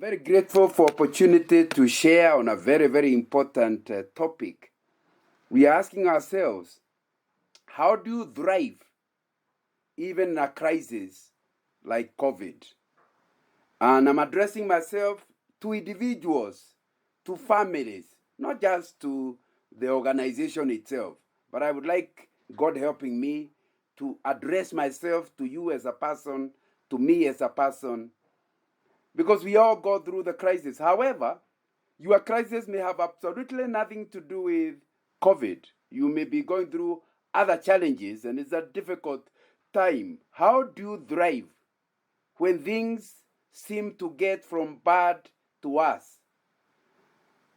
very grateful for opportunity to share on a very, very important topic. We are asking ourselves, how do you thrive even in a crisis like COVID? And I'm addressing myself to individuals, to families, not just to the organization itself, but I would like God helping me to address myself to you as a person, to me as a person, because we all go through the crisis. However, your crisis may have absolutely nothing to do with COVID. You may be going through other challenges and it's a difficult time. How do you thrive when things seem to get from bad to worse?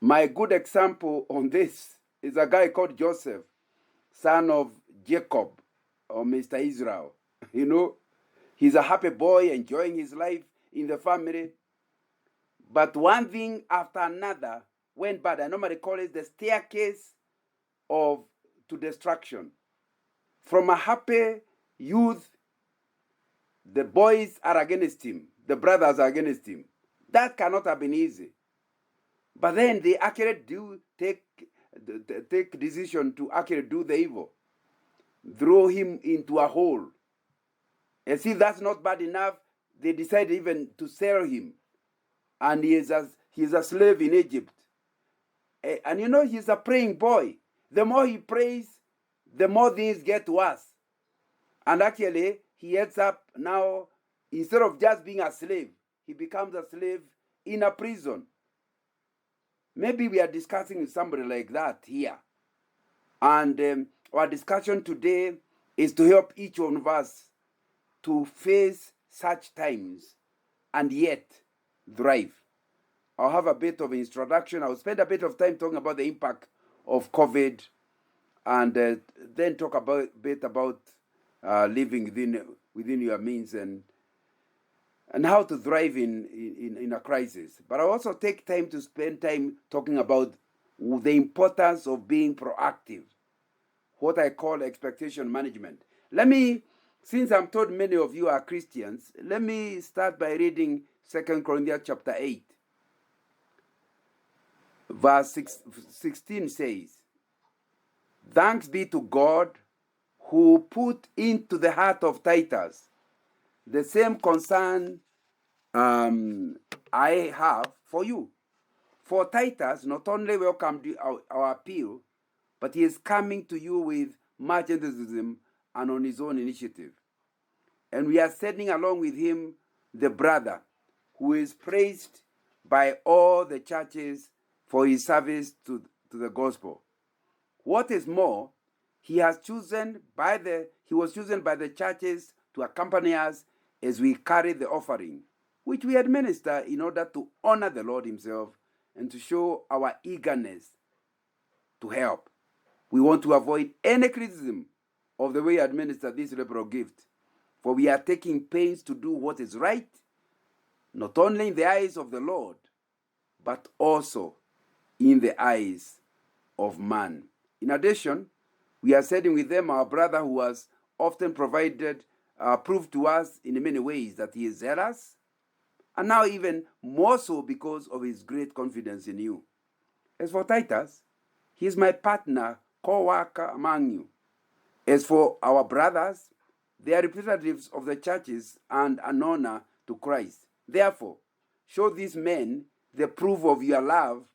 My good example on this is a guy called Joseph, son of Jacob or Mr. Israel. He's a happy boy enjoying his life in the family. But one thing after another went bad. I normally call it the staircase to destruction. From a happy youth, the boys are against him. The brothers are against him. That cannot have been easy. But then they actually do take decision to actually do the evil. Throw him into a hole. And see, that's not bad enough. They decide even to sell him. And he is a slave in Egypt. And he's a praying boy. The more he prays, the more things get worse. And actually, he ends up now, instead of just being a slave, he becomes a slave in a prison. Maybe we are discussing with somebody like that here. And our discussion today is to help each one of us to face such times and yet thrive. I'll have a bit of introduction. I'll spend a bit of time talking about the impact of COVID and then talk a bit about living within your means and how to thrive in a crisis. But I'll also take time to spend time talking about the importance of being proactive, what I call expectation management. Since I'm told many of you are Christians, let me start by reading 2 Corinthians chapter 8. Verse 16 says, "Thanks be to God who put into the heart of Titus the same concern I have for you. For Titus not only welcomed our appeal, but he is coming to you with much enthusiasm and on his own initiative. And we are sending along with him the brother who is praised by all the churches for his service to the gospel. What is more, he was chosen by the churches to accompany us as we carry the offering, which we administer in order to honor the Lord himself and to show our eagerness to help. We want to avoid any criticism of the way we administer this liberal gift, for we are taking pains to do what is right, not only in the eyes of the Lord, but also in the eyes of man. In addition, we are sending with them our brother who has often proved to us in many ways that he is zealous, and now even more so because of his great confidence in you. As for Titus, he is my partner, co-worker among you. As for our brothers, they are representatives of the churches and an honor to Christ. Therefore, show these men the proof of your love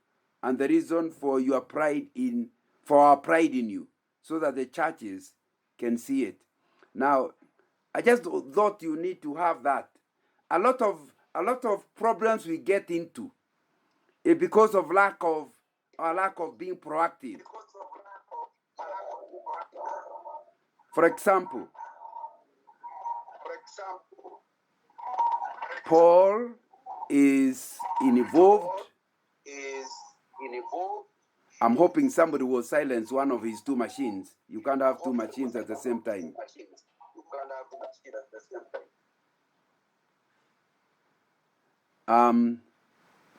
and the reason for our pride in you, so that the churches can see it. Now, I just thought you need to have that. A lot of problems we get into is because of lack of being proactive. For example, Paul is involved. I'm hoping somebody will silence one of his two machines. You can't have two machines at the same time.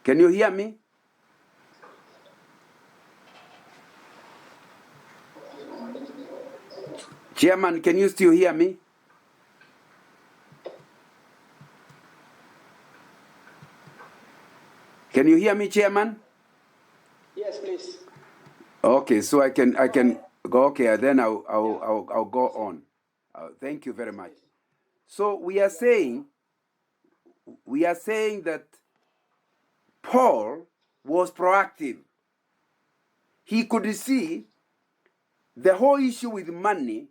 Can you hear me? Chairman, can you still hear me? Can you hear me, Chairman? Yes, please. Okay, so I can go. Okay, then I'll go on. Thank you very much. So we are saying that Paul was proactive. He could see the whole issue with money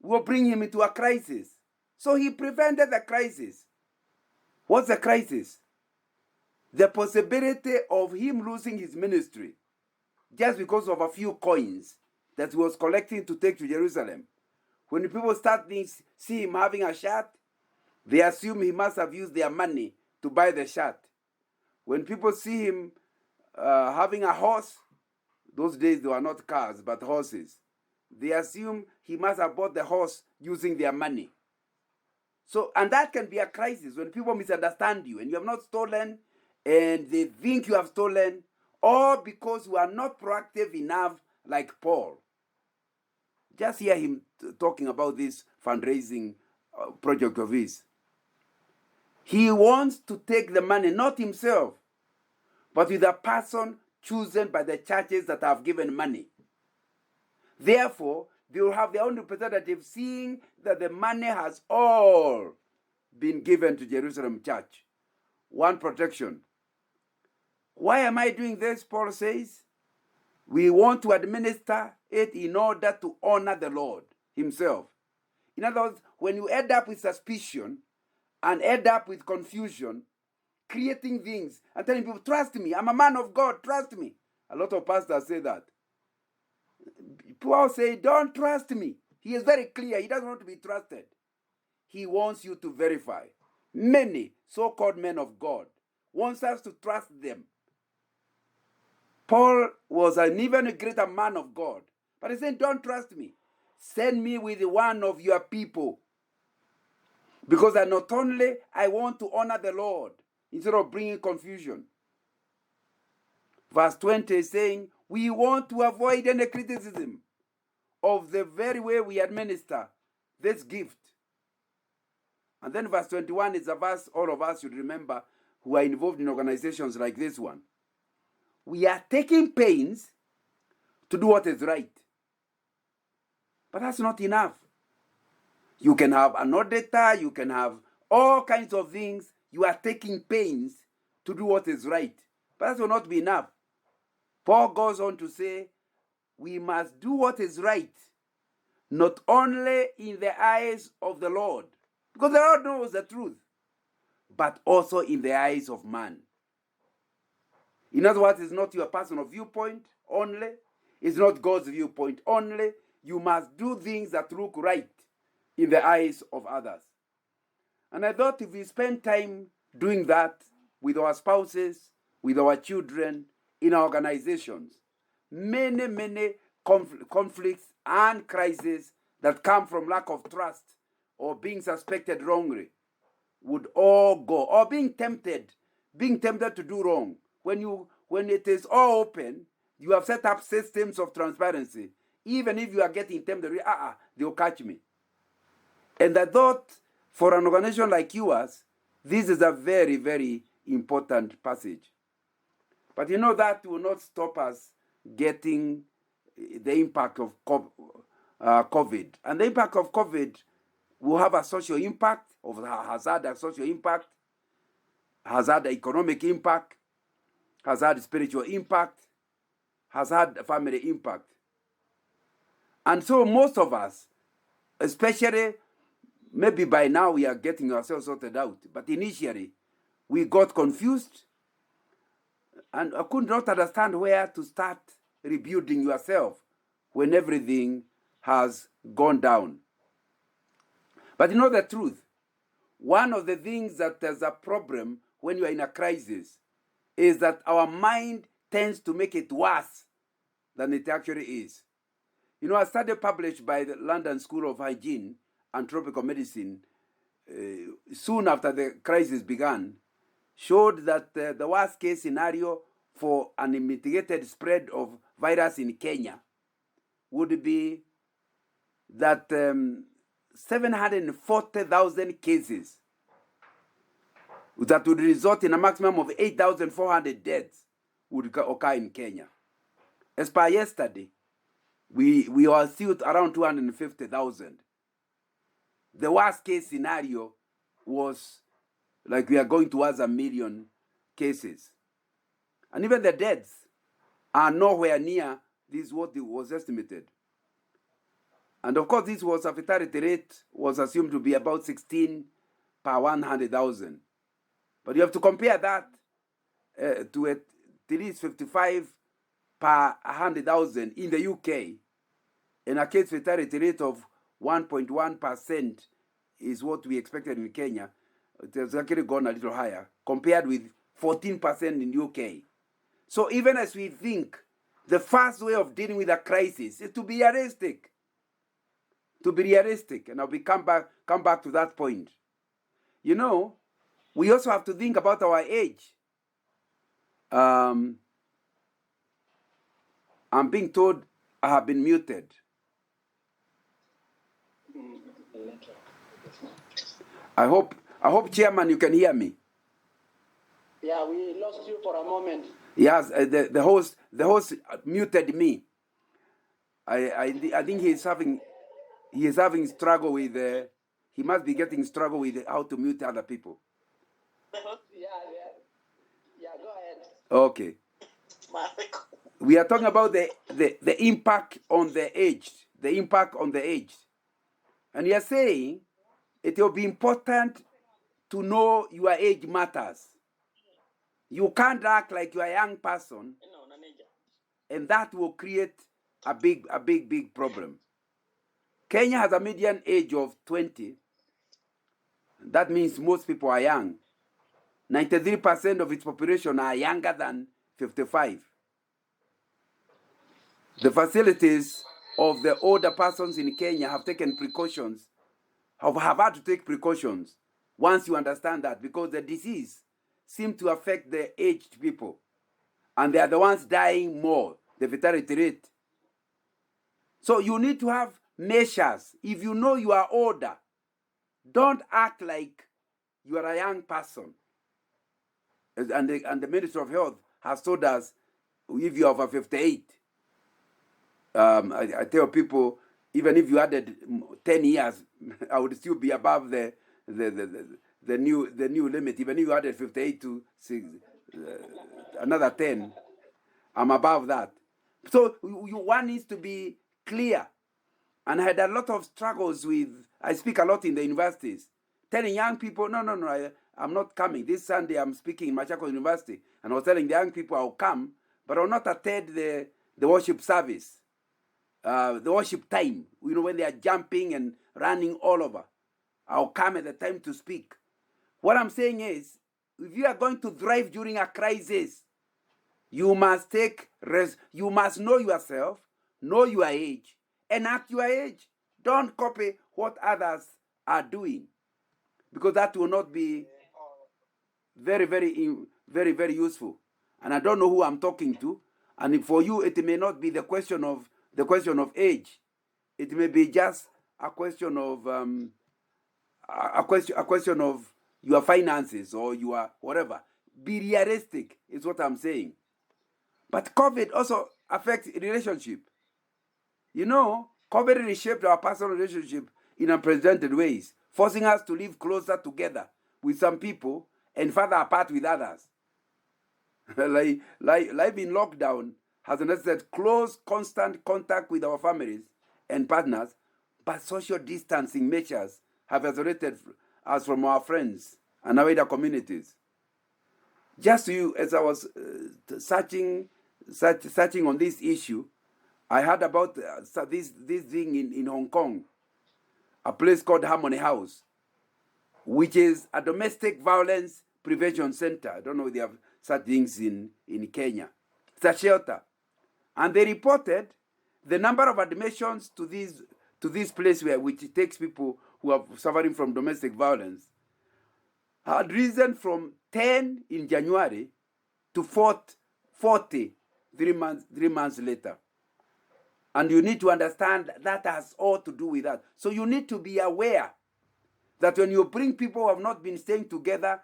will bring him into a crisis. So he prevented the crisis. What's the crisis? The possibility of him losing his ministry just because of a few coins that he was collecting to take to Jerusalem. When people start to see him having a shirt, they assume he must have used their money to buy the shirt. When people see him having a horse, those days they were not cars but horses, they assume he must have bought the horse using their money. So, and that can be a crisis when people misunderstand you and you have not stolen and they think you have stolen, or because you are not proactive enough like Paul. Just hear him talking about this fundraising project of his. He wants to take the money, not himself, but with a person chosen by the churches that have given money. Therefore, they will have their own representative seeing that the money has all been given to Jerusalem Church. One protection. Why am I doing this? Paul says, we want to administer it in order to honor the Lord himself. In other words, when you end up with suspicion and end up with confusion, creating things and telling people, trust me, I'm a man of God, trust me. A lot of pastors say that. Paul say, don't trust me. He is very clear. He doesn't want to be trusted. He wants you to verify. Many so-called men of God wants us to trust them. Paul was an even greater man of God. But he said, don't trust me. Send me with one of your people. Because I not only I want to honor the Lord instead of bringing confusion. Verse 20 is saying, we want to avoid any criticism of the very way we administer this gift. And then verse 21 is a verse all of us should remember who are involved in organizations like this one. We are taking pains to do what is right. But that's not enough. You can have an auditor, you can have all kinds of things. You are taking pains to do what is right. But that will not be enough. Paul goes on to say, we must do what is right, not only in the eyes of the Lord, because the Lord knows the truth, but also in the eyes of man. In other words, it's not your personal viewpoint only. It's not God's viewpoint only. You must do things that look right in the eyes of others. And I thought if we spend time doing that with our spouses, with our children, in our organizations, many conflicts and crises that come from lack of trust or being suspected wrongly would all go, or being tempted to do wrong. When it is all open, you have set up systems of transparency. Even if you are getting tempted, they'll catch me. And I thought for an organization like yours, this is a very, very important passage. But you know that will not stop us getting the impact of COVID. And the impact of COVID will have a social impact, has had a social impact, has had economic impact, has had spiritual impact, has had a family impact. And so most of us, especially maybe by now we are getting ourselves sorted out, but initially we got confused and I could not understand where to start rebuilding yourself when everything has gone down. But you know the truth. One of the things that is a problem when you are in a crisis is that our mind tends to make it worse than it actually is. You know, a study published by the London School of Hygiene and Tropical Medicine soon after the crisis began showed that the worst case scenario for an unmitigated spread of virus in Kenya would be that 740,000 cases that would result in a maximum of 8,400 deaths would occur in Kenya. As per yesterday, we are still around 250,000. The worst case scenario was like we are going towards 1 million cases. And even the deaths are nowhere near this what was estimated. And of course, this was a fatality rate was assumed to be about 16 per 100,000. But you have to compare that to at least 55 per 100,000 in the UK. And a case fatality rate of 1.1% is what we expected in Kenya. It has actually gone a little higher, compared with 14% in UK. So even as we think, the first way of dealing with a crisis is to be realistic. To be realistic, and I'll come back to that point. You know, we also have to think about our age. I'm being told I have been muted. I hope, Chairman, you can hear me. Yeah, we lost you for a moment. Yes, the host muted me. I think he is having struggle with he must be getting struggle with how to mute other people. Yeah, go ahead. Okay. We are talking about the impact on the aged, and you are saying it will be important to know your age matters. You can't act like you are a young person, and that will create a big problem. Kenya has a median age of 20. That means most people are young. 93% of its population are younger than 55. The facilities of the older persons in Kenya have taken precautions, have had to take precautions once you understand that, because the disease seems to affect the aged people, and they are the ones dying more, the fatality rate. So you need to have measures. If you know you are older, don't act like you are a young person. And the Ministry of Health has told us, if you are over 58, I tell people, even if you added 10 years, I would still be above the new limit. Even if you added 58 to another 10, I'm above that. So one needs to be clear. And I had a lot of struggles with, I speak a lot in the universities, telling young people, no, I'm not coming. This Sunday I'm speaking in Machakos University, and I was telling the young people I'll come, but I'll not attend the worship service, the worship time, when they are jumping and running all over. I'll come at the time to speak. What I'm saying is, if you are going to thrive during a crisis, you must you must know yourself, know your age, and act your age. Don't copy what others are doing, because that will not be very useful. And I don't know who I'm talking to. And for you, it may not be the question of age. It may be just a question of a question of your finances or your whatever. Be realistic is what I'm saying. But COVID also affects relationship. COVID reshaped our personal relationship in unprecedented ways, forcing us to live closer together with some people and further apart with others. Life in lockdown has necessitated close, constant contact with our families and partners, but social distancing measures have isolated us from our friends and our wider communities. Just to you, as I was searching on this issue, I heard about this thing in Hong Kong, a place called Harmony House, which is a domestic violence prevention center. I don't know if they have such things in Kenya. It's a shelter. And they reported the number of admissions to this place which takes people who are suffering from domestic violence had risen from 10 in January to 40 3 months later. And you need to understand that has all to do with that. So you need to be aware that when you bring people who have not been staying together,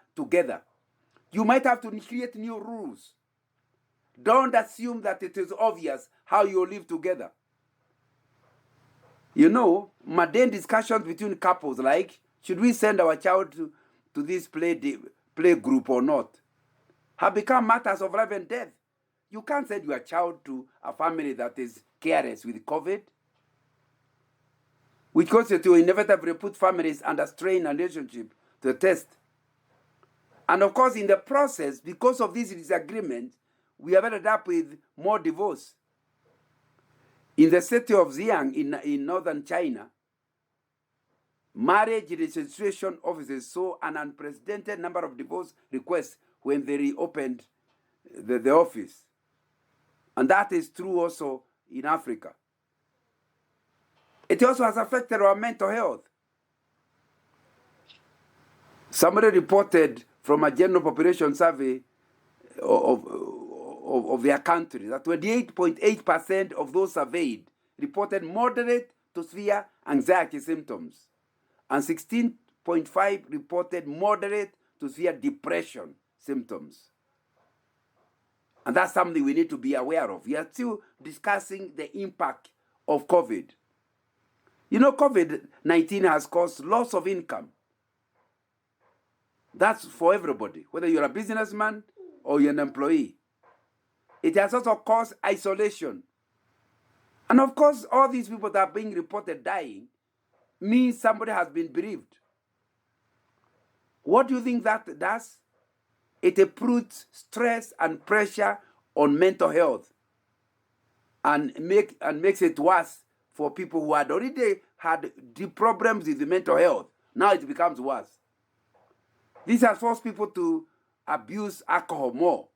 you might have to create new rules. Don't assume that it is obvious how you live together. You know, mundane discussions between couples like, should we send our child to this play group or not, have become matters of life and death. You can't send your child to a family that is careless with COVID, which causes to inevitably put families under strain and relationship to the test. And of course, in the process, because of this disagreement, we have ended up with more divorce. In the city of Xi'an in northern China, marriage registration offices saw an unprecedented number of divorce requests when they reopened the office. And that is true also in Africa. It also has affected our mental health. Somebody reported from a general population survey of their country that 28.8% of those surveyed reported moderate to severe anxiety symptoms, and 16.5% reported moderate to severe depression symptoms. And that's something we need to be aware of. We are still discussing the impact of COVID. You know, COVID-19 has caused loss of income. That's for everybody, whether you're a businessman or you're an employee. It has also caused isolation. And of course, all these people that are being reported dying means somebody has been bereaved. What do you think that does? It puts stress and pressure on mental health and makes it worse for people who had already had deep problems with the mental health. Now it becomes worse. This has forced people to abuse alcohol more.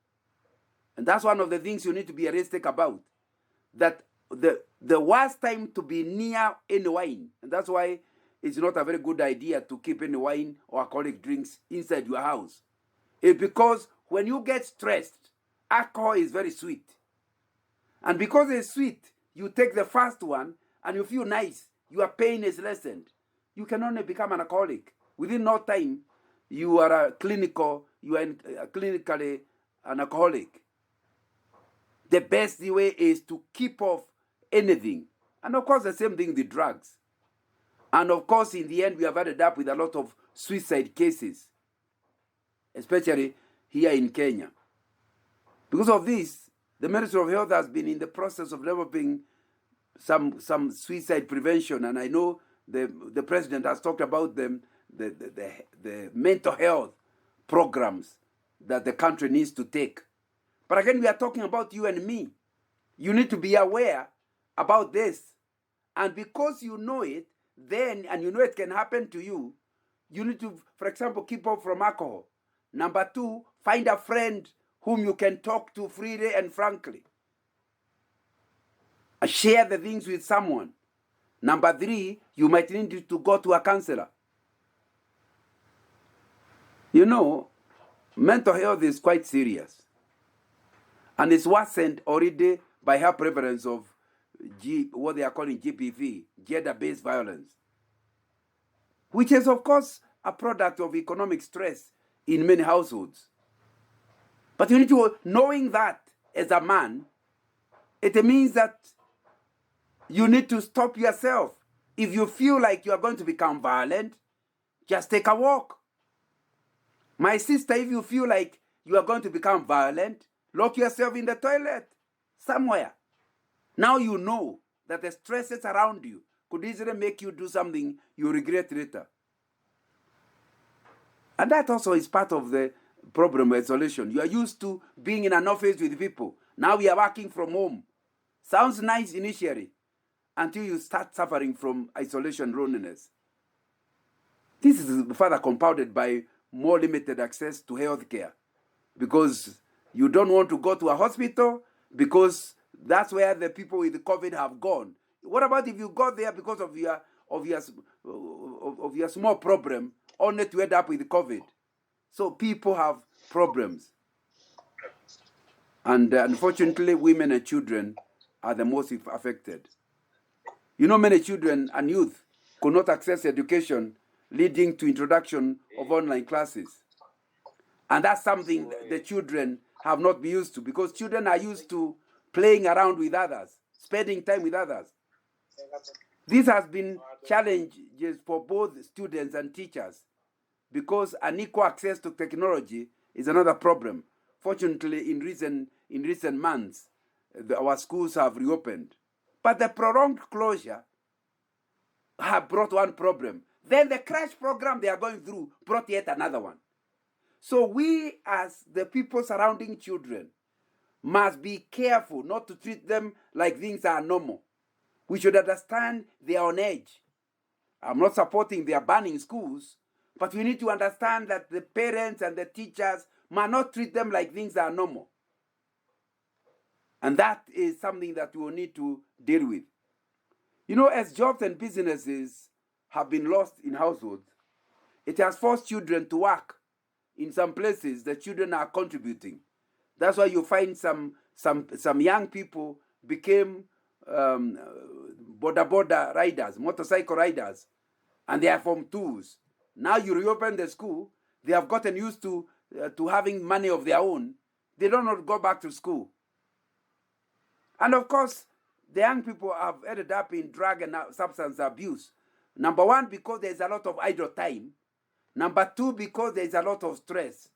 And that's one of the things you need to be realistic about. That the worst time to be near any wine, and that's why it's not a very good idea to keep any wine or alcoholic drinks inside your house. It's because when you get stressed, alcohol is very sweet. And because it's sweet, you take the first one and you feel nice. Your pain is lessened. You can only become an alcoholic. Within no time, you are clinically an alcoholic. The best way is to keep off anything. And of course, the same thing with drugs. And of course, in the end, we have ended up with a lot of suicide cases, especially here in Kenya. Because of this, the Ministry of Health has been in the process of developing some suicide prevention. And I know the president has talked about them, the mental health programs that the country needs to take. But again, we are talking about you and me. You need to be aware about this. And because you know it, then, and you know it can happen to you, you need to, for example, keep off from alcohol. Number 2, find a friend whom you can talk to freely and frankly. Share the things with someone. Number 3, you might need to go to a counselor. You know, mental health is quite serious. And it's worsened already by her prevalence of what they are calling GBV, gender-based violence, which is, of course, a product of economic stress in many households. But you need to, knowing that as a man, it means that you need to stop yourself. If you feel like you are going to become violent, just take a walk. My sister, if you feel like you are going to become violent, lock yourself in the toilet somewhere. Now you know that the stresses around you could easily make you do something you regret later. And that also is part of the problem of isolation. You are used to being in an office with people. Now we are working from home. Sounds nice initially, until you start suffering from isolation loneliness. This is further compounded by more limited access to health care, because you don't want to go to a hospital because that's where the people with COVID have gone. What about if you go there because of your small problem, only to end up with COVID? So people have problems. And unfortunately, women and children are the most affected. You know, many children and youth could not access education leading to introduction of online classes. And that's something the children have not been used to, because children are used to playing around with others, spending time with others. This has been challenges for both students and teachers, because unequal access to technology is another problem. Fortunately, in recent months, our schools have reopened. But the prolonged closure have brought one problem. Then the crash program they are going through brought yet another one. So we, as the people surrounding children, must be careful not to treat them like things are normal. We should understand they are on edge. I'm not supporting their banning schools, but we need to understand that the parents and the teachers must not treat them like things are normal. And that is something that we will need to deal with. You know, as jobs and businesses have been lost in households, it has forced children to work. In some places, the children are contributing. That's why you find some young people became border riders, motorcycle riders, and they are from tools. Now you reopen the school, they have gotten used to having money of their own. They don't want to go back to school. And of course, the young people have ended up in drug and substance abuse. Number one, because there's a lot of idle time. Number two, because there's a lot of stress.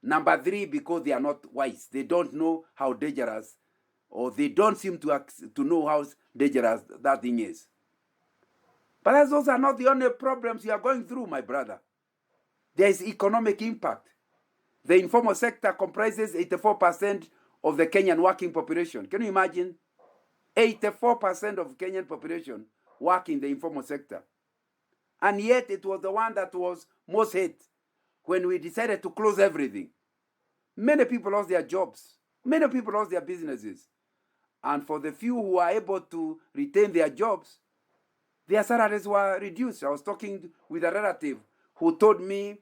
Number three, because they are not wise. They don't know how dangerous, or they don't seem to know how dangerous that thing is. But those are not the only problems you are going through, my brother. There is economic impact. The informal sector comprises 84% of the Kenyan working population. Can you imagine? 84% of Kenyan population work in the informal sector. And yet it was the one that was most hit when we decided to close everything. Many people lost their jobs. Many people lost their businesses. And for the few who are able to retain their jobs, their salaries were reduced. I was talking with a relative who told me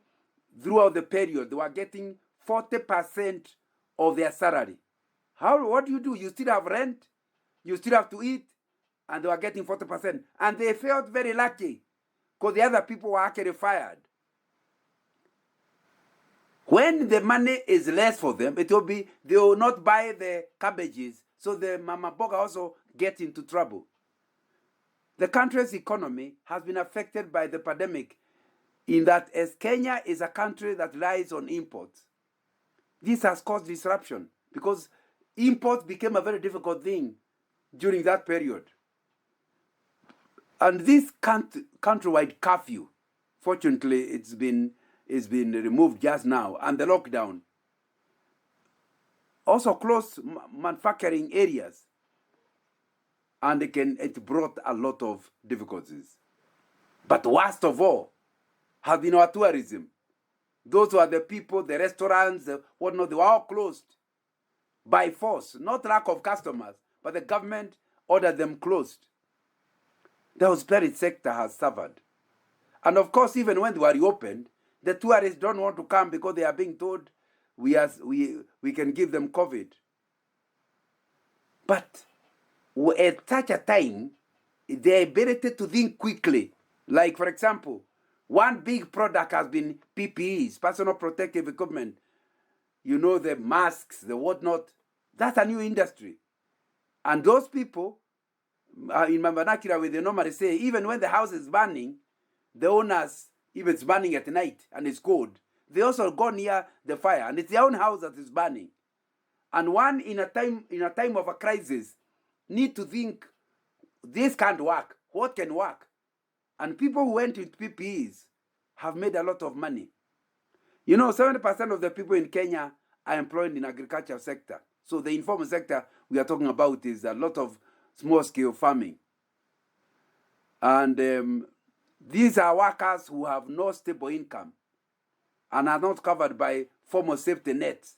throughout the period they were getting 40% of their salary. What do? You still have rent, you still have to eat, and they were getting 40%. And they felt very lucky because the other people were actually fired. When the money is less for them, they will not buy the cabbages, so the mama boga also get into trouble. The country's economy has been affected by the pandemic, in that as Kenya is a country that relies on imports, this has caused disruption because imports became a very difficult thing during that period. And this countrywide curfew, fortunately, it's been removed just now, and the lockdown also closed manufacturing areas, and it brought a lot of difficulties. But worst of all has been our tourism. Those who are the people, the restaurants, whatnot, they were all closed by force, not lack of customers, but the government ordered them closed. The hospitality sector has suffered. And of course, even when they were reopened, the tourists don't want to come because they are being told we can give them COVID. But at such a time, the ability to think quickly, like for example, one big product has been PPEs, personal protective equipment. You know, the masks, the whatnot. That's a new industry. And those people, in my vernacular, they normally say, even when the house is burning, the owners, if it's burning at night and it's cold, they also go near the fire, and it's their own house that is burning. And one in a time of a crisis need to think, this can't work. What can work? And people who went with PPEs have made a lot of money. You know, 70% of the people in Kenya are employed in agriculture sector. So the informal sector we are talking about is a lot of small-scale farming. And these are workers who have no stable income and are not covered by formal safety nets,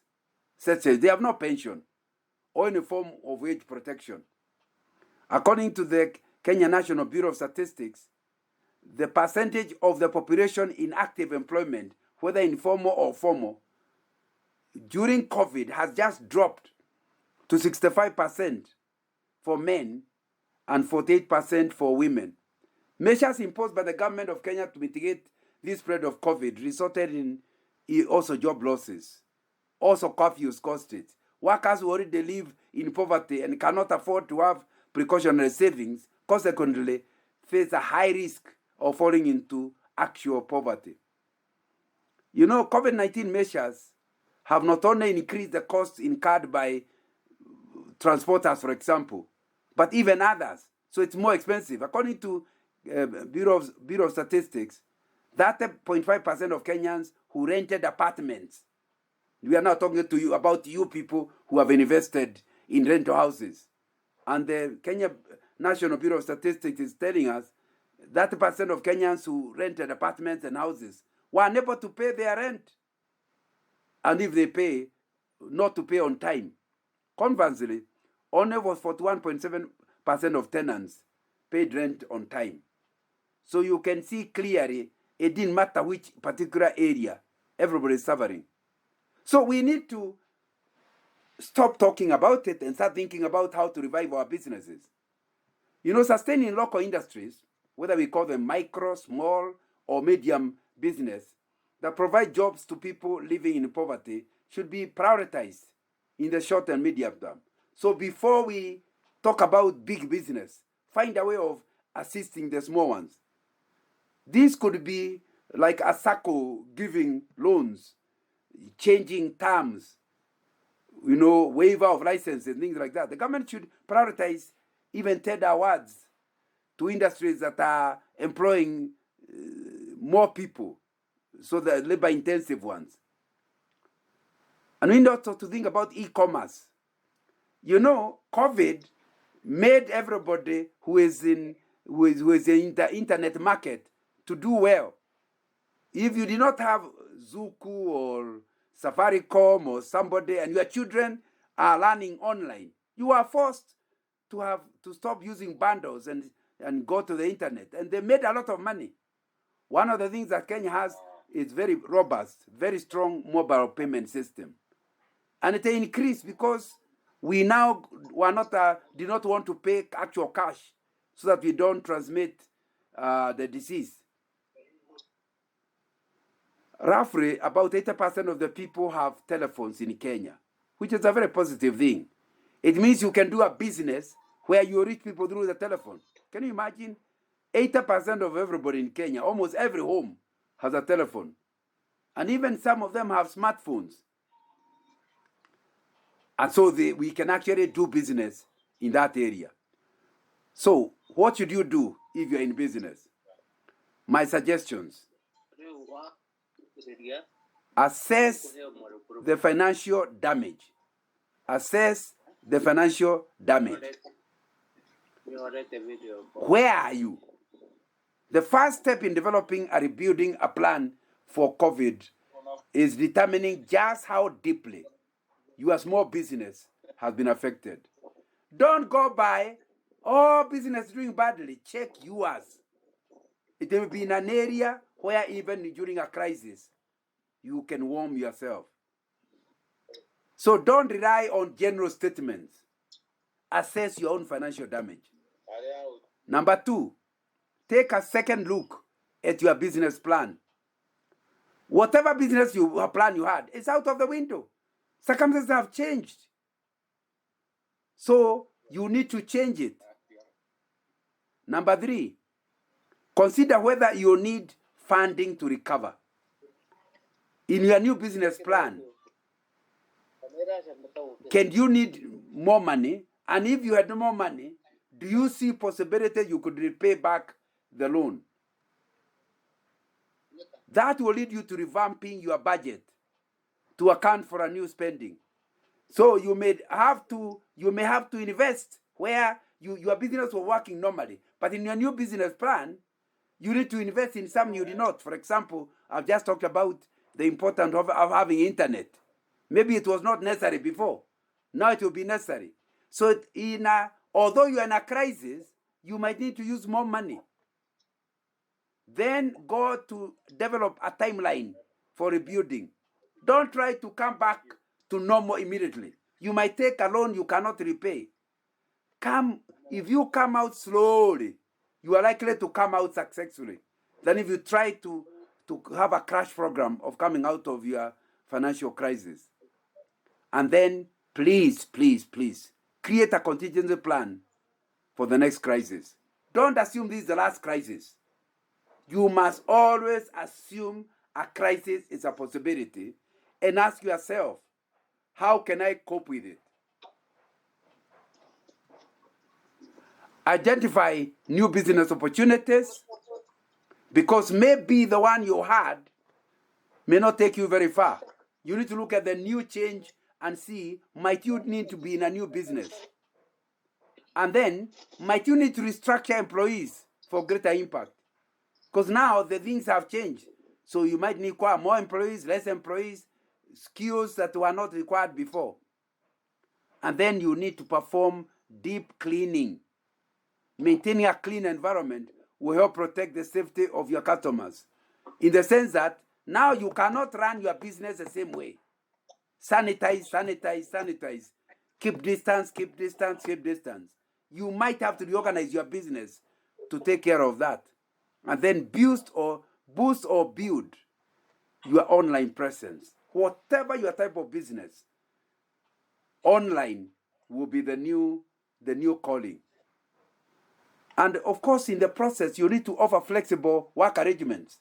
such as they have no pension or any form of wage protection. According to the Kenya National Bureau of Statistics, the percentage of the population in active employment, whether informal or formal, during COVID has just dropped to 65% for men and 48% for women. Measures imposed by the government of Kenya to mitigate this spread of COVID resulted in also job losses. Also curfews caused it. Workers who already live in poverty and cannot afford to have precautionary savings consequently face a high risk of falling into actual poverty. You know, COVID-19 measures have not only increased the costs incurred by transporters, for example, but even others. So it's more expensive. According to Bureau of Statistics, 30.5% of Kenyans who rented apartments. We are now talking to you about you people who have invested in rental houses. And the Kenya National Bureau of Statistics is telling us that 30% of Kenyans who rented apartments and houses were unable to pay their rent. And if they pay, not to pay on time. Conversely, only was 41.7% of tenants paid rent on time. So you can see clearly, it didn't matter which particular area, everybody is suffering. So we need to stop talking about it and start thinking about how to revive our businesses. You know, sustaining local industries, whether we call them micro, small, or medium business, that provide jobs to people living in poverty should be prioritized in the short and medium term. So before we talk about big business, find a way of assisting the small ones. This could be like a SACCO giving loans, changing terms, you know, waiver of license and things like that. The government should prioritize even tender awards to industries that are employing more people, so the labor-intensive ones. And we need also to think about e-commerce. You know, COVID made everybody who is in the internet market to do well. If you did not have Zuku or Safaricom or somebody, and your children are learning online, you are forced to stop using bundles and go to the internet. And they made a lot of money. One of the things that Kenya has is very robust, very strong mobile payment system. And it increased because we now did not want to pay actual cash so that we don't transmit the disease. Roughly, about 80% of the people have telephones in Kenya, which is a very positive thing. It means you can do a business where you reach people through the telephone. Can you imagine? 80% of everybody in Kenya, almost every home, has a telephone. And even some of them have smartphones. And so we can actually do business in that area. So what should you do if you're in business? My suggestions: assess the financial damage. Assess the financial damage. Where are you? The first step in developing or rebuilding a plan for COVID is determining just how deeply your small business has been affected. Don't go by, all business doing badly. Check yours. It will be in an area where even during a crisis, you can warm yourself. So don't rely on general statements. Assess your own financial damage. Number 2, take a second look at your business plan. Whatever business plan you had is out of the window. Circumstances have changed. So you need to change it. Number 3, consider whether you need funding to recover. In your new business plan, can you need more money? And if you had more money, do you see possibility you could repay back the loan? That will lead you to revamping your budget to account for a new spending. So you may have to invest where your business was working normally. But in your new business plan, you need to invest in some you did not. For example, I've just talked about the importance of having internet. Maybe it was not necessary before. Now it will be necessary. So although you are in a crisis, you might need to use more money. Then go to develop a timeline for rebuilding. Don't try to come back to normal immediately. You might take a loan you cannot repay. If you come out slowly, you are likely to come out successfully than if you try to to have a crash program of coming out of your financial crisis. And then please, please, please create a contingency plan for the next crisis. Don't assume this is the last crisis. You must always assume a crisis is a possibility and ask yourself, how can I cope with it? Identify new business opportunities, because maybe the one you had may not take you very far. You need to look at the new change and see, might you need to be in a new business? And then, might you need to restructure employees for greater impact? Because now the things have changed. So you might need more employees, less employees, skills that were not required before. And then you need to perform deep cleaning. Maintaining a clean environment will help protect the safety of your customers, in the sense that now you cannot run your business the same way. Sanitize, sanitize, sanitize. Keep distance, keep distance, keep distance. You might have to reorganize your business to take care of that. And then boost or build your online presence. Whatever your type of business, online will be the new calling. And of course, in the process, you need to offer flexible work arrangements.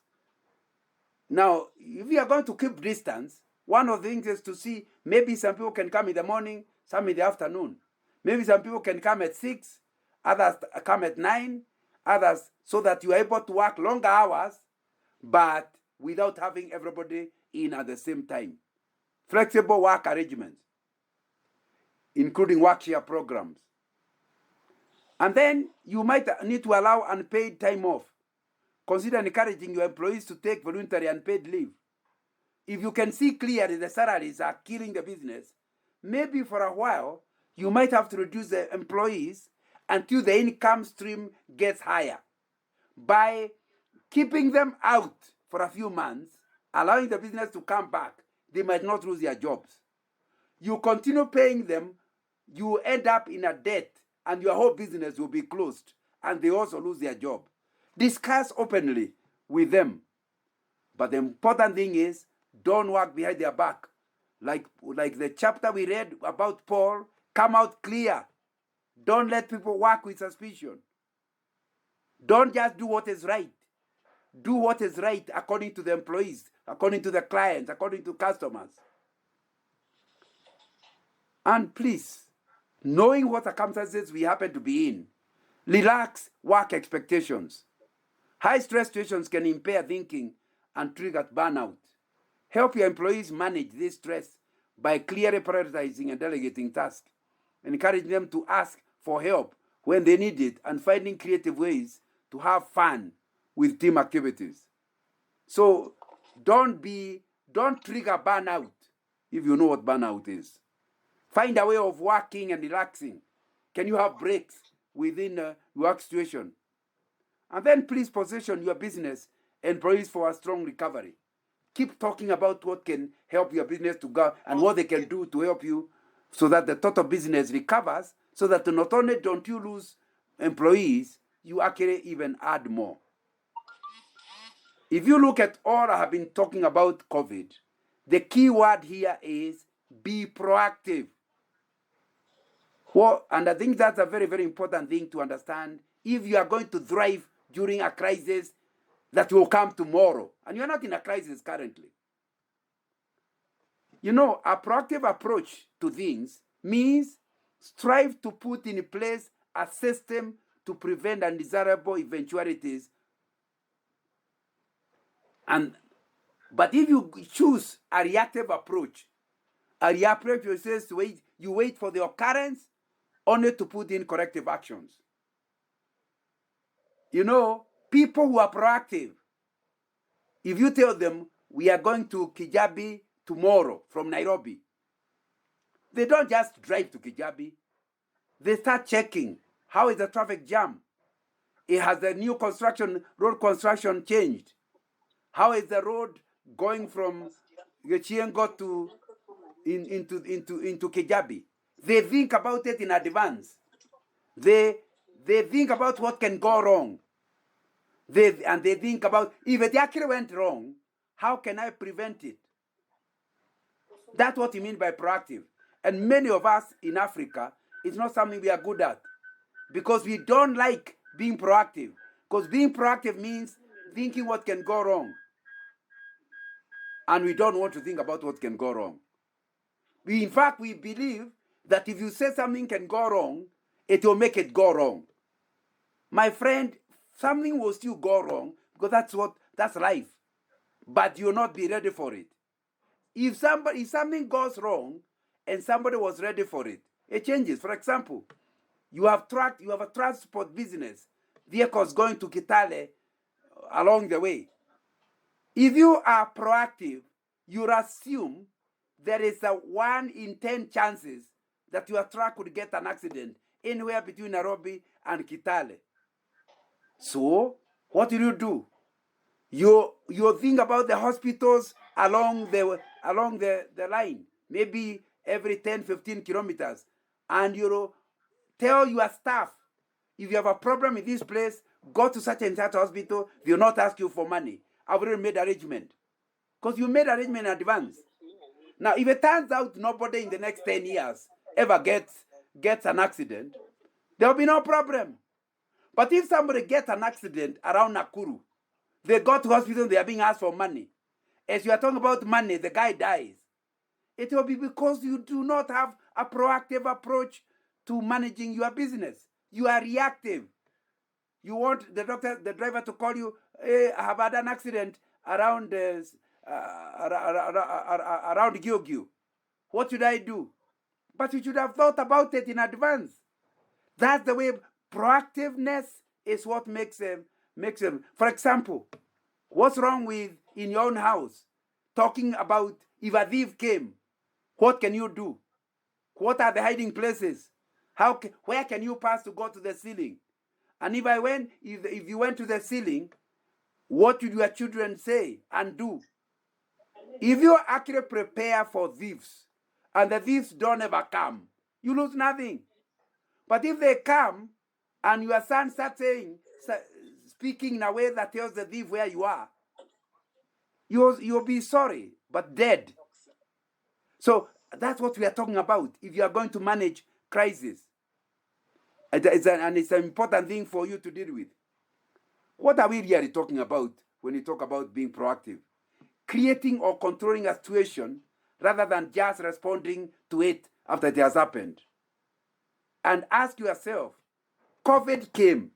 Now, if you are going to keep distance, one of the things is to see, maybe some people can come in the morning, some in the afternoon. Maybe some people can come at 6, others come at 9, others, so that you are able to work longer hours, but without having everybody in at the same time. Flexible work arrangements, including work share programs. And then you might need to allow unpaid time off. Consider encouraging your employees to take voluntary unpaid leave. If you can see clearly the salaries are killing the business, maybe for a while, you might have to reduce the employees until the income stream gets higher. By keeping them out for a few months, allowing the business to come back, they might not lose their jobs. You continue paying them, you end up in a debt, and your whole business will be closed, and they also lose their job. Discuss openly with them. But the important thing is, don't work behind their back. Like the chapter we read about Paul, come out clear. Don't let people work with suspicion. Don't just do what is right. Do what is right according to the employees, according to the clients, according to customers. And please, knowing what circumstances we happen to be in, relax work expectations. High stress situations can impair thinking and trigger burnout. Help your employees manage this stress by clearly prioritizing and delegating tasks. Encourage them to ask for help when they need it, and finding creative ways to have fun with team activities. So don't trigger burnout if you know what burnout is. Find a way of working and relaxing. Can you have breaks within your work situation? And then please position your business employees for a strong recovery. Keep talking about what can help your business to go and what they can do to help you so that the total business recovers, so that not only don't you lose employees, you actually even add more. If you look at all I have been talking about COVID, the key word here is be proactive. Well, and I think that's a very, very important thing to understand if you are going to thrive during a crisis that will come tomorrow, and you're not in a crisis currently. You know, a proactive approach to things means strive to put in place a system to prevent undesirable eventualities. But if you choose a reactive approach says you wait for the occurrence only to put in corrective actions. You know, people who are proactive, if you tell them we are going to Kijabi tomorrow from Nairobi, they don't just drive to Kijabi. They start checking, how is the traffic jam? Has the new road construction changed? How is the road going from Gechiengo to into Kijabi? They think about it in advance. They think about what can go wrong. They think about, if it actually went wrong, how can I prevent it? That's what you mean by proactive. And many of us in Africa, it's not something we are good at, because we don't like being proactive. Because being proactive means thinking what can go wrong. And we don't want to think about what can go wrong. In fact, we believe that if you say something can go wrong, it will make it go wrong. My friend, something will still go wrong, because that's life. But you'll not be ready for it. If something goes wrong and somebody was ready for it, it changes. For example, you have a transport business, vehicles going to Kitale along the way. If you are proactive, you assume there is a 1 in 10 chances that your truck would get an accident anywhere between Nairobi and Kitale. So what do? You think about the hospitals along the line, maybe every 10-15 kilometers, and you tell your staff, if you have a problem in this place, go to such and such hospital. They will not ask you for money. I've already made arrangement, because you made arrangement in advance. Now, if it turns out nobody in the next 10 years ever gets an accident, there will be no problem. But if somebody gets an accident around Nakuru, they go to hospital, they are being asked for money. As you are talking about money, the guy dies. It will be because you do not have a proactive approach to managing your business. You are reactive. You want the driver to call you, hey, I have had an accident around Gilgil. What should I do? But you should have thought about it in advance. That's the way. Proactiveness is what makes them. For example, what's wrong with in your own house? Talking about if a thief came, what can you do? What are the hiding places? Where can you pass to go to the ceiling? And if you went to the ceiling, what would your children say and do? If you actually prepare for thieves, and the thieves don't ever come, you lose nothing. But if they come, and your son starts speaking in a way that tells the thief where you are, you'll be sorry, but dead. So that's what we are talking about. If you are going to manage crisis, it's an important thing for you to deal with. What are we really talking about when we talk about being proactive? Creating or controlling a situation rather than just responding to it after it has happened. And ask yourself, COVID came.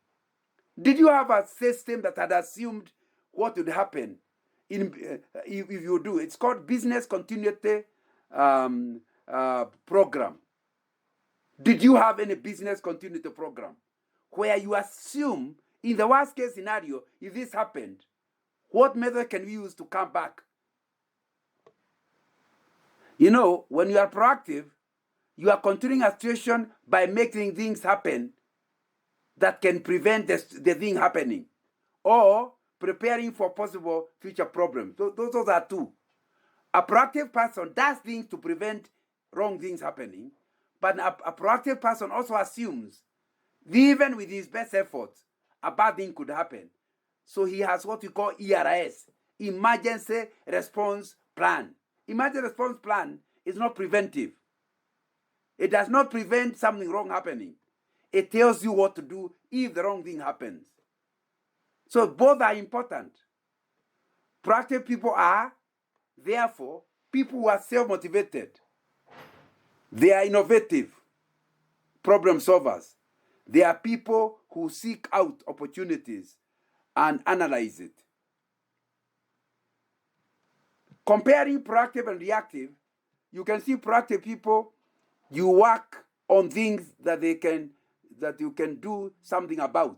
Did you have a system that had assumed what would happen? If you do, it's called business continuity program. Did you have any business continuity program where you assume, in the worst case scenario, if this happened, what method can we use to come back? When you are proactive, you are controlling a situation by making things happen that can prevent the thing happening, or preparing for possible future problems. Those are two. A proactive person does things to prevent wrong things happening, but a proactive person also assumes, even with his best efforts, a bad thing could happen. So he has what we call ERS, Emergency Response Plan. Emergency Response Plan is not preventive. It does not prevent something wrong happening. It tells you what to do if the wrong thing happens. So both are important. Proactive people are, therefore, people who are self-motivated. They are innovative problem solvers. They are people who seek out opportunities and analyze it. Comparing proactive and reactive, you can see proactive people, you work on things that you can do something about.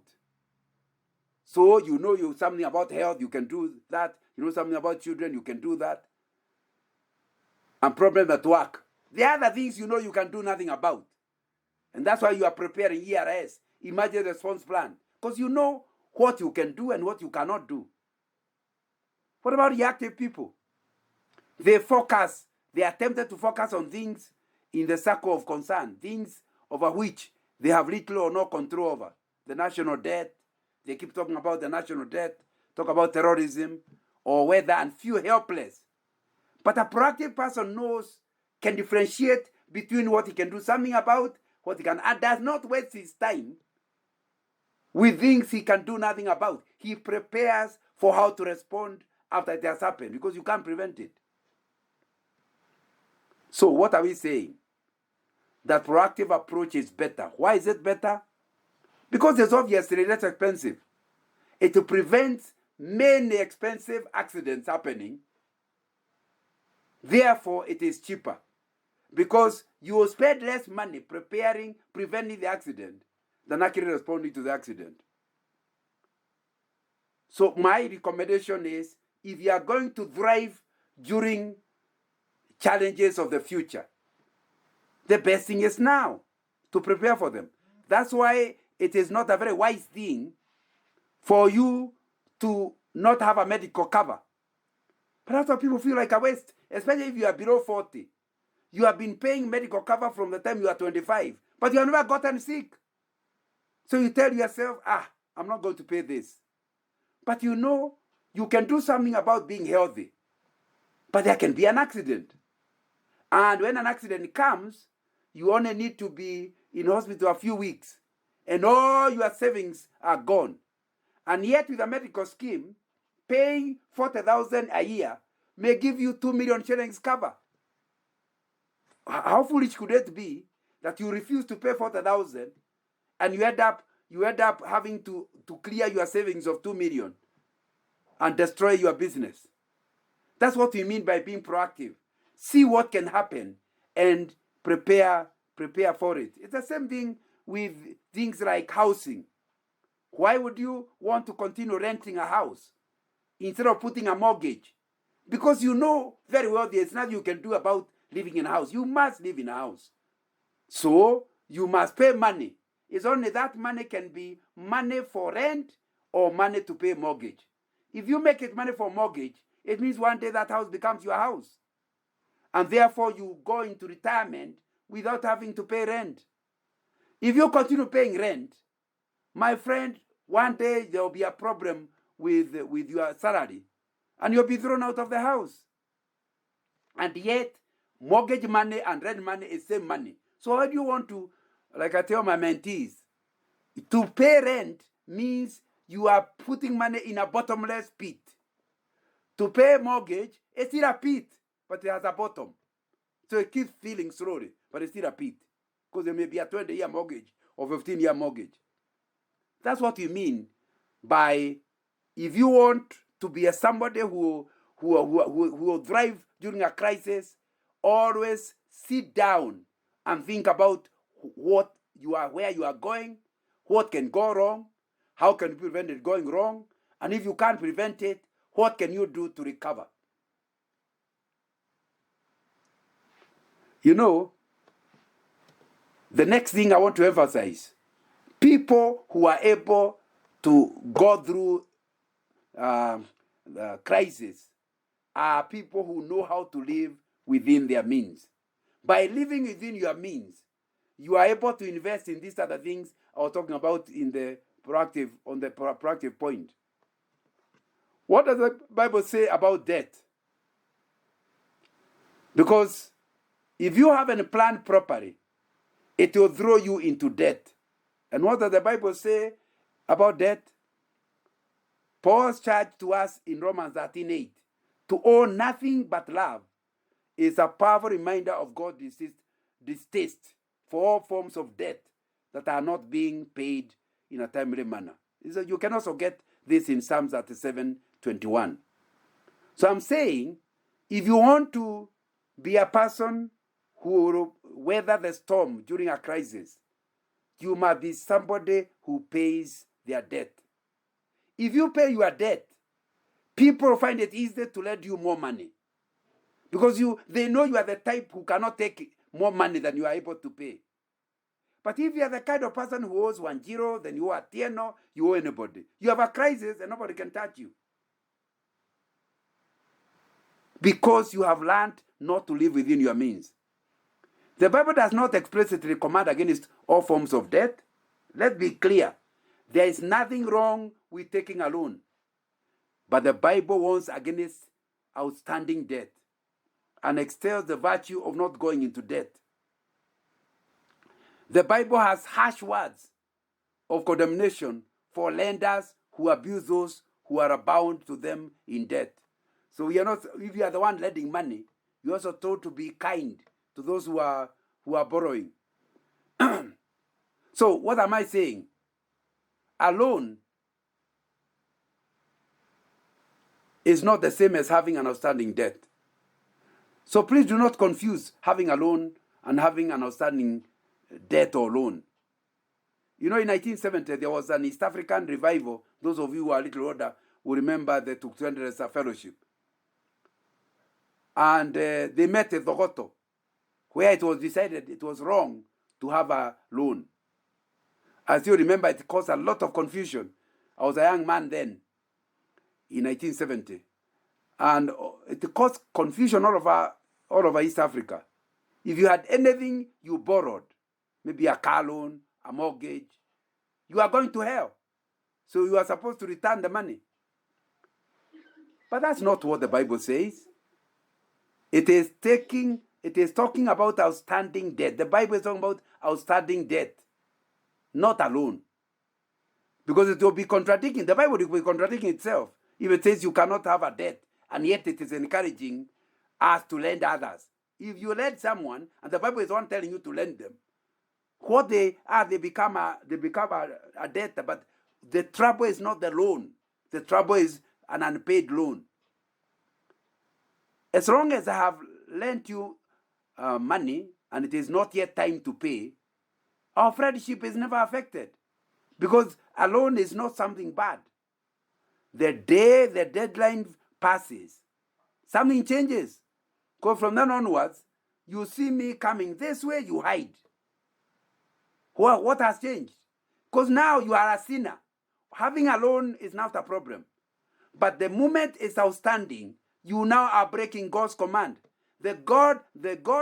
So you something about health, you can do that. You know something about children, you can do that. And problems at work. The other things you can do nothing about. And that's why you are preparing ERS, Emergency Response Plan. Because you know what you can do and what you cannot do. What about reactive people? They are tempted to focus on things in the circle of concern, things over which they have little or no control over. The national debt, They keep talking about the national debt, talk about terrorism or weather, and feel helpless. But a proactive person can differentiate between what he can do something about, what he can, and does not waste his time with things he can do nothing about. He prepares for how to respond after it has happened, because you can't prevent it. So what are we saying? That proactive approach is better. Why is it better? Because it's obviously less expensive. It prevents many expensive accidents happening. Therefore, it is cheaper, because you will spend less money preventing the accident than actually responding to the accident. So my recommendation is, if you are going to thrive during challenges of the future, the best thing is now to prepare for them. That's why it is not a very wise thing for you to not have a medical cover. But that's what people feel like a waste, especially if you are below 40. You have been paying medical cover from the time you are 25, but you have never gotten sick. So you tell yourself, I'm not going to pay this. But you know, you can do something about being healthy. But there can be an accident. And when an accident comes, you only need to be in hospital a few weeks, and all your savings are gone. And yet with a medical scheme, paying 40,000 a year may give you 2 million shillings cover. How foolish could it be that you refuse to pay 40,000 and you end up having to clear your savings of 2 million and destroy your business? That's what we mean by being proactive. See what can happen and prepare for it. It's the same thing with things like housing. Why would you want to continue renting a house instead of putting a mortgage? Because you know very well there's nothing you can do about living in a house. You must live in a house. So you must pay money. It's only that money can be money for rent or money to pay mortgage. If you make it money for mortgage, it means one day that house becomes your house. And therefore you go into retirement without having to pay rent. If you continue paying rent, my friend, one day there will be a problem with your salary and you'll be thrown out of the house. And yet, mortgage money and rent money is same money. So how do you want to, like I tell my mentees, to pay rent means you are putting money in a bottomless pit. To pay mortgage, it's still a pit, but it has a bottom. So it keeps filling slowly, but it's still a pit. Because there may be a 20-year mortgage or 15-year mortgage. That's what you mean by, if you want to be somebody who will thrive during a crisis, always sit down and think about where you are going, what can go wrong, how can you prevent it going wrong, and if you can't prevent it, what can you do to recover? You know, the next thing I want to emphasize, people who are able to go through the crisis are people who know how to live within their means. By living within your means, you are able to invest in these other things I was talking about on the proactive point. What does the Bible say about debt? Because if you haven't planned properly, it will throw you into debt. And what does the Bible say about debt? Paul's charge to us in Romans 13:8, to owe nothing but love, is a powerful reminder of God's distaste for all forms of debt that are not being paid in a timely manner. You can also get this in Psalms 37:21. So I'm saying, if you want to be a person who will weather the storm during a crisis, you must be somebody who pays their debt. If you pay your debt, people find it easier to lend you more money. Because they know you are the type who cannot take more money than you are able to pay. But if you are the kind of person who owes 1-0, then you are tieno, you owe anybody. You have a crisis and nobody can touch you. Because you have learned not to live within your means. The Bible does not explicitly command against all forms of debt. Let's be clear. There is nothing wrong with taking a loan. But the Bible warns against outstanding debt and extols the virtue of not going into debt. The Bible has harsh words of condemnation for lenders who abuse those who are bound to them in debt. So we are not, if you are the one lending money, you're also told to be kind to those who are borrowing. So what am I saying? A loan is not the same as having an outstanding debt. So please do not confuse having a loan and having an outstanding debt or loan. You know, in 1970, there was an East African revival. Those of you who are a little older will remember the Tuktuendereza Fellowship. And they met at Thogoto, where it was decided it was wrong to have a loan. As you remember, it caused a lot of confusion. I was a young man then, in 1970. And it caused confusion all over East Africa. If you had anything you borrowed, maybe a car loan, a mortgage, you are going to hell. So you are supposed to return the money. But that's not what the Bible says. It is talking about outstanding debt. The Bible is talking about outstanding debt, not a loan. Because it will be contradicting. The Bible will be contradicting itself if it says you cannot have a debt, and yet it is encouraging us to lend others. If you lend someone, and the Bible is one telling you to lend them, what they are, they become a debt. But the trouble is not the loan. The trouble is an unpaid loan. As long as I have lent you money and it is not yet time to pay, our friendship is never affected. Because a loan is not something bad. The day the deadline passes, something changes. Because from then onwards, you see me coming this way, you hide. What has changed? Because now you are a sinner. Having a loan is not a problem. But the moment it's outstanding, you now are breaking God's command. The God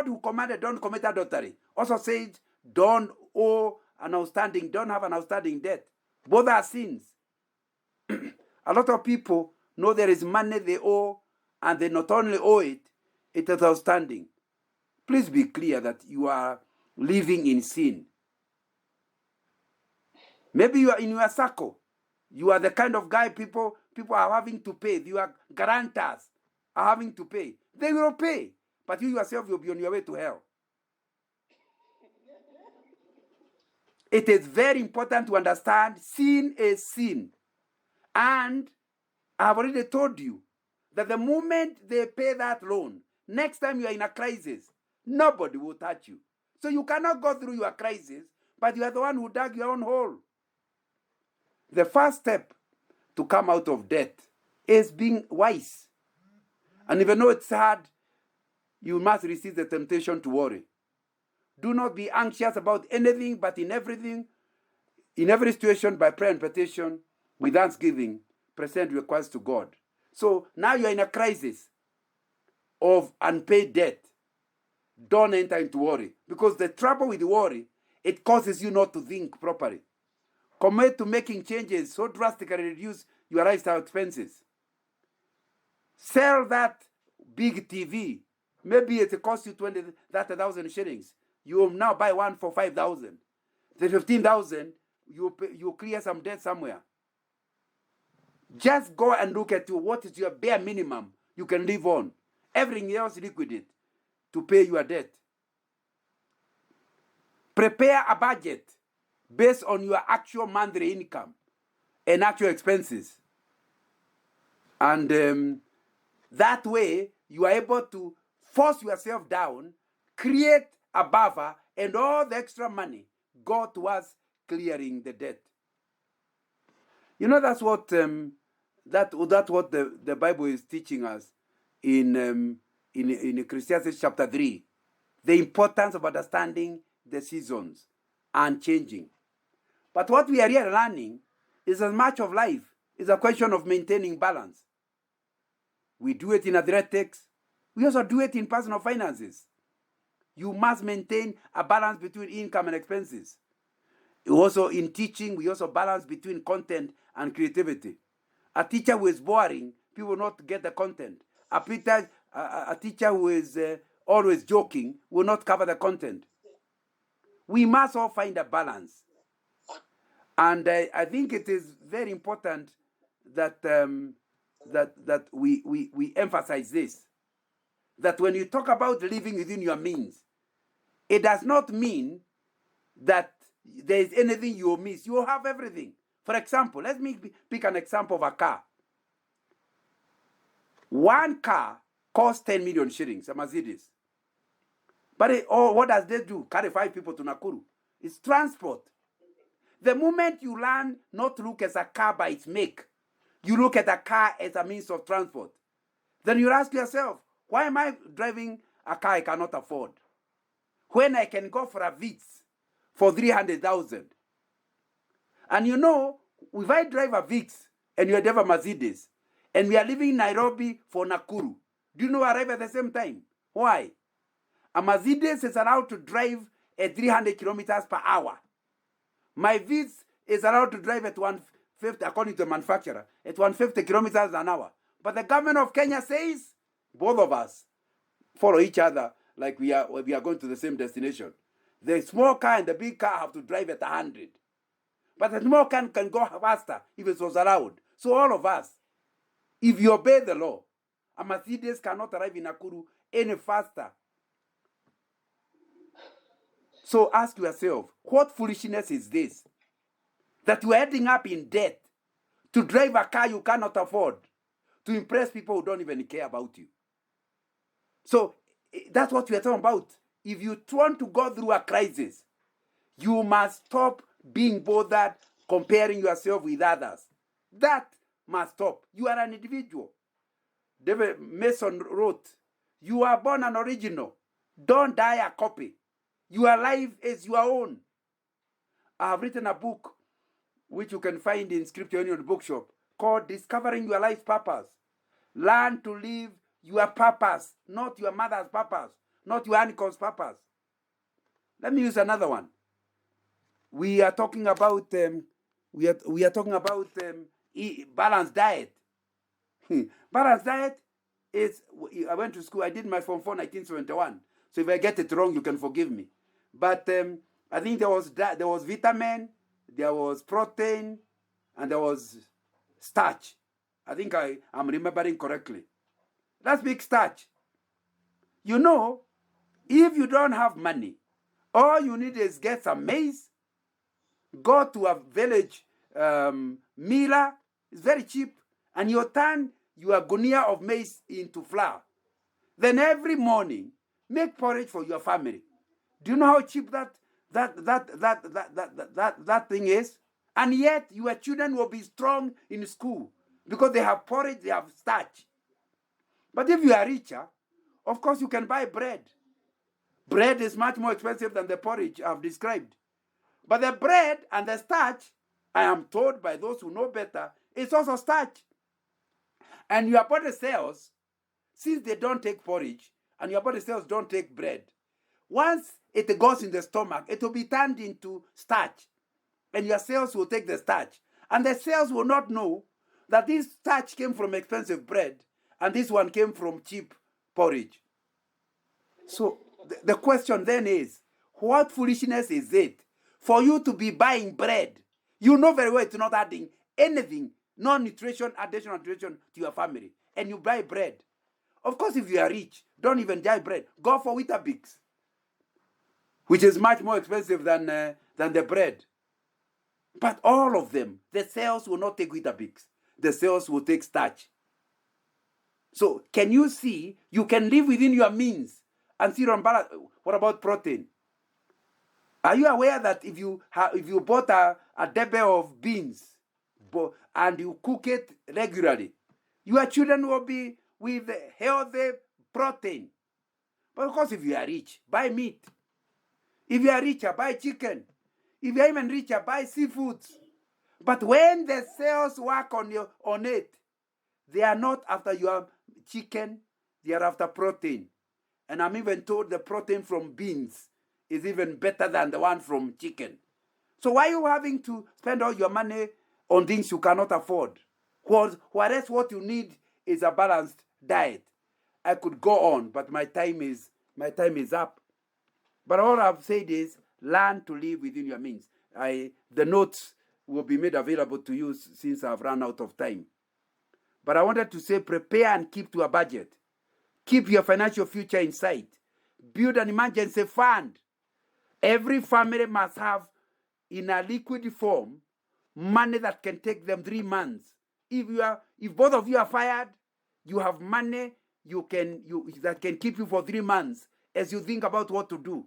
who commanded don't commit adultery also says don't owe an outstanding, don't have an outstanding debt. Both are sins. A lot of people know there is money they owe, and they not only owe it, it is outstanding. Please be clear that you are living in sin. Maybe you are in your circle. You are the kind of guy people are having to pay. Your guarantors are having to pay. They will pay, but you yourself will be on your way to hell. It is very important to understand sin is sin. And I have already told you that the moment they pay that loan, next time you are in a crisis, nobody will touch you. So you cannot go through your crisis, but you are the one who dug your own hole. The first step to come out of debt is being wise. And even though it's hard, you must resist the temptation to worry. Do not be anxious about anything, but in everything, in every situation, by prayer and petition, with thanksgiving, present requests to God. So now you are in a crisis of unpaid debt. Don't enter into worry. Because the trouble with worry, it causes you not to think properly. Commit to making changes so drastically reduce your lifestyle expenses. Sell that big TV. Maybe it costs you 30,000 shillings. You will now buy one for 5,000. The 15,000, you clear some debt somewhere. Just go and look at what is your bare minimum you can live on. Everything else liquidate to pay your debt. Prepare a budget based on your actual monthly income and actual expenses. And that way, you are able to force yourself down, create a buffer, and all the extra money go towards clearing the debt. You know, that's what the Bible is teaching us in Ecclesiastes chapter 3. The importance of understanding the seasons and changing. But what we are here learning is as much of life is a question of maintaining balance. We do it in athletics. We also do it in personal finances. You must maintain a balance between income and expenses. Also in teaching, we also balance between content and creativity. A teacher who is boring, people will not get the content. A teacher who is always joking will not cover the content. We must all find a balance. And I think it is very important that that we emphasize this. That when you talk about living within your means, it does not mean that there is anything you will miss. You will have everything. For example, let me pick an example of a car. One car costs 10 million shillings, a Mercedes. But what does they do? Carry 5 people to Nakuru. It's transport. The moment you learn not to look at a car by its make, you look at a car as a means of transport, then you ask yourself, why am I driving a car I cannot afford when I can go for a Vitz for 300,000? And you know, if I drive a Vitz and you drive a Mercedes, and we are leaving Nairobi for Nakuru, do you know we arrive at the same time? Why? A Mercedes is allowed to drive at 300 kilometers per hour. My Vitz is allowed to drive at 150, according to the manufacturer, at 150 kilometers an hour. But the government of Kenya says both of us follow each other like we are going to the same destination. The small car and the big car have to drive at 100. But the small car can go faster if it was allowed. So all of us, if you obey the law, a Mercedes cannot arrive in Nakuru any faster. So ask yourself, what foolishness is this? That you are ending up in debt to drive a car you cannot afford, to impress people who don't even care about you. So that's what we are talking about. If you want to go through a crisis, you must stop being bothered comparing yourself with others. That must stop. You are an individual. David Mason wrote, you are born an original. Don't die a copy. Your life is your own. I have written a book which you can find in Scripture Union Bookshop called Discovering Your Life's Purpose. Learn to live your purpose, not your mother's purpose, not your uncle's purpose. Let me use another one. We are talking about balanced diet. Balanced diet is. I went to school. I did my Form 4 1971. So if I get it wrong, you can forgive me. But I think there was vitamin, there was protein, and there was starch. I think I'm remembering correctly. Let's pick starch. You know, if you don't have money, all you need is get some maize, go to a village miller, it's very cheap, and you turn your gunia of maize into flour. Then every morning, make porridge for your family. Do you know how cheap that thing is? And yet your children will be strong in school because they have porridge, they have starch. But if you are richer, of course you can buy bread. Bread is much more expensive than the porridge I've described. But the bread and the starch, I am told by those who know better, it's also starch. And your body cells, since they don't take porridge, and your body cells don't take bread, once it goes in the stomach, it will be turned into starch. And your cells will take the starch. And the cells will not know that this starch came from expensive bread, and this one came from cheap porridge. So the question then is, what foolishness is it for you to be buying bread? You know very well it's not adding anything, no nutrition, additional nutrition to your family. And you buy bread. Of course, if you are rich, don't even buy bread. Go for Weetabix, which is much more expensive than the bread. But all of them, the cells will not take Weetabix. The cells will take starch. So can you see, you can live within your means and still on balance. What about protein? Are you aware that if you bought a debe of beans and you cook it regularly, your children will be with healthy protein? But of course, if you are rich, buy meat. If you are richer, buy chicken. If you are even richer, buy seafoods. But when the cells work on it, they are not after your chicken, they are after protein. And I'm even told the protein from beans is even better than the one from chicken. So why are you having to spend all your money on things you cannot afford? Whereas what you need is a balanced diet. I could go on, but my time is up. But all I've said is learn to live within your means. The notes will be made available to you since I've run out of time. But I wanted to say prepare and keep to a budget. Keep your financial future in sight. Build an emergency fund. Every family must have, in a liquid form, money that can take them 3 months. If both of you are fired, you have money that can keep you for 3 months as you think about what to do.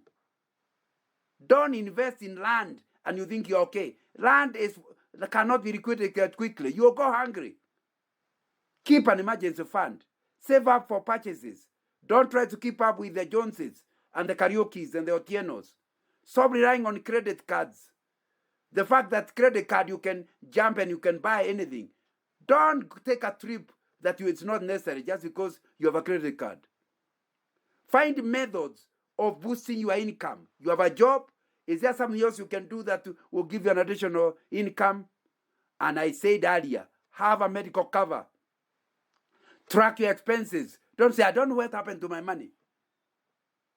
Don't invest in land and you think you're okay. Land cannot be liquidated quickly. You'll go hungry. Keep an emergency fund. Save up for purchases. Don't try to keep up with the Joneses and the Karaokes and the Otienos. Stop relying on credit cards. The fact that credit card you can jump and you can buy anything. Don't take a trip that it's not necessary just because you have a credit card. Find methods of boosting your income. You have a job. Is there something else you can do that will give you an additional income? And I said earlier, have a medical cover. Track your expenses. Don't say, I don't know what happened to my money.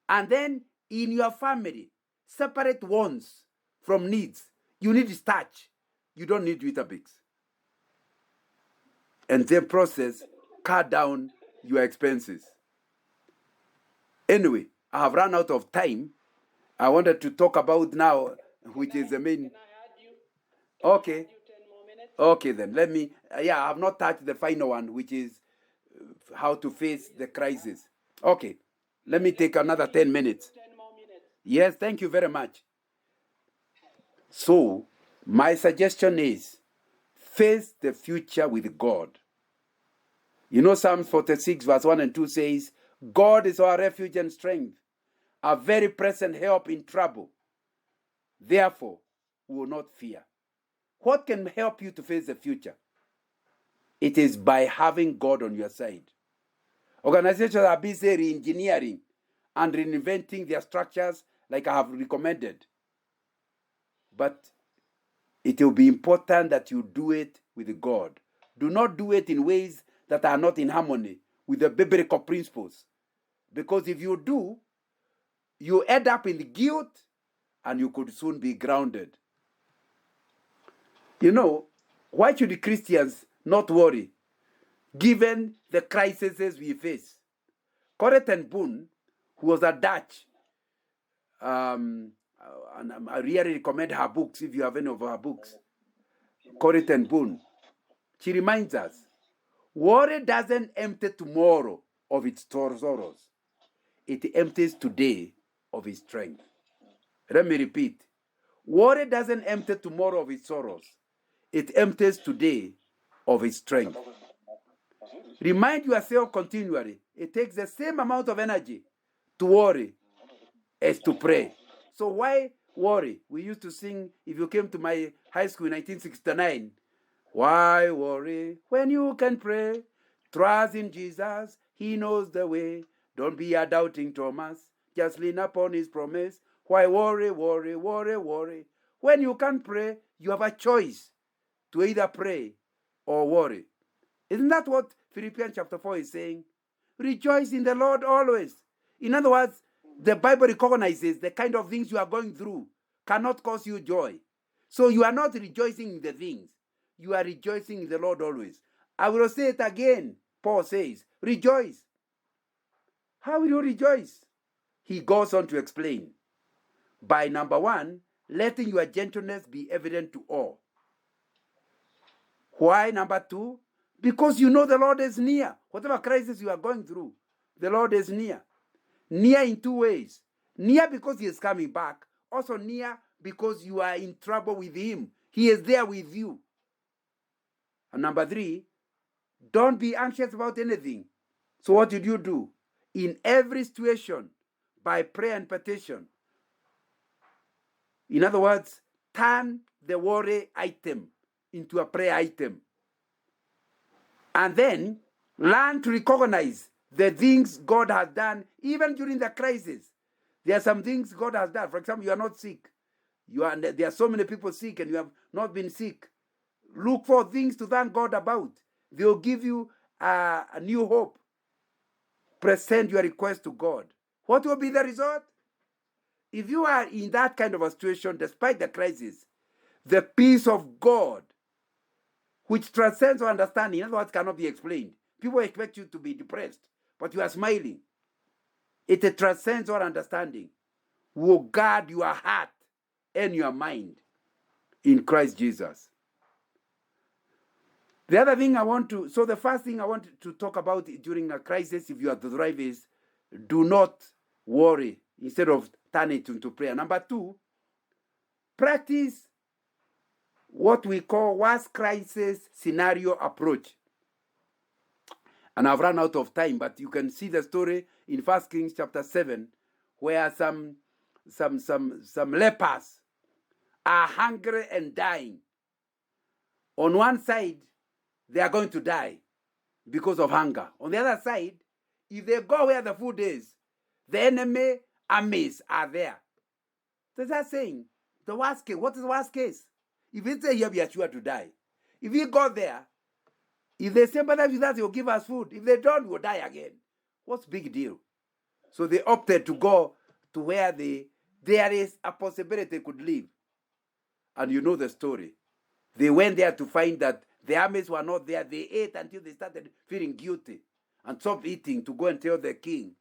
And then in your family, separate wants from needs. You need starch. You don't need Weetabix. And then process, cut down your expenses. Anyway, I have run out of time. I wanted to talk about now, which is the main. Can I add you? Okay. Add you 10 more minutes? Okay, then let me. I have not touched the final one, which is how to face the crisis. Okay, let me take another 10 minutes. 10 more minutes. Yes, thank you very much. So, my suggestion is face the future with God. You know, Psalm 46, verse 1 and 2 says, God is our refuge and strength, a very present help in trouble. Therefore, we will not fear. What can help you to face the future? It is by having God on your side. Organizations are busy re-engineering and reinventing their structures like I have recommended. But it will be important that you do it with God. Do not do it in ways that are not in harmony with the biblical principles. Because if you do, you end up in guilt and you could soon be grounded. You know, why should Christians not worry given the crises we face? Corrie ten Boom, who was a Dutch, and I really recommend her books if you have any of her books. Corrie ten Boom. She reminds us, worry doesn't empty tomorrow of its sorrows. It empties today of its strength. Let me repeat. Worry doesn't empty tomorrow of its sorrows. It empties today of its strength. Remind yourself continually, it takes the same amount of energy to worry as to pray. So why worry? We used to sing, if you came to my high school in 1969, why worry when you can pray? Trust in Jesus, he knows the way. Don't be a doubting Thomas, just lean upon his promise. Why worry, worry, worry, worry? When you can pray, you have a choice to either pray or worry. Isn't that what Philippians chapter 4 is saying? Rejoice in the Lord always. In other words, the Bible recognizes the kind of things you are going through cannot cause you joy. So you are not rejoicing in the things. You are rejoicing in the Lord always. I will say it again. Paul says, rejoice. How will you rejoice? He goes on to explain. By number 1, letting your gentleness be evident to all. Why number 2? Because you know the Lord is near. Whatever crisis you are going through, the Lord is near. Near in 2 ways. Near because he is coming back. Also near because you are in trouble with him. He is there with you. And number 3, don't be anxious about anything. So what did you do? In every situation, by prayer and petition. In other words, turn the worry item into a prayer item. And then learn to recognize the things God has done, even during the crisis. There are some things God has done. For example, you are not sick. There are so many people sick and you have not been sick. Look for things to thank God about. They'll give you a new hope. Present your request to God. What will be the result? If you are in that kind of a situation, despite the crisis, the peace of God, which transcends our understanding, in other words, cannot be explained. People expect you to be depressed, but you are smiling. It transcends our understanding. Will guard your heart and your mind in Christ Jesus. The other thing the first thing I want to talk about during a crisis, if you are to thrive, is do not worry instead of turn it into prayer. Number 2, practice what we call worst crisis scenario approach. And I've run out of time, but you can see the story in 1 Kings chapter 7, where some lepers are hungry and dying. On one side, they are going to die because of hunger. On the other side, if they go where the food is, the enemy armies are there. So that's saying, the worst case, what is the worst case? If it's here, we are sure to die. If we go there, if they sympathize with us, they'll give us food. If they don't, we'll die again. What's big deal? So they opted to go to where there is a possibility they could live. And you know the story. They went there to find that the armies were not there. They ate until they started feeling guilty and stopped eating to go and tell the king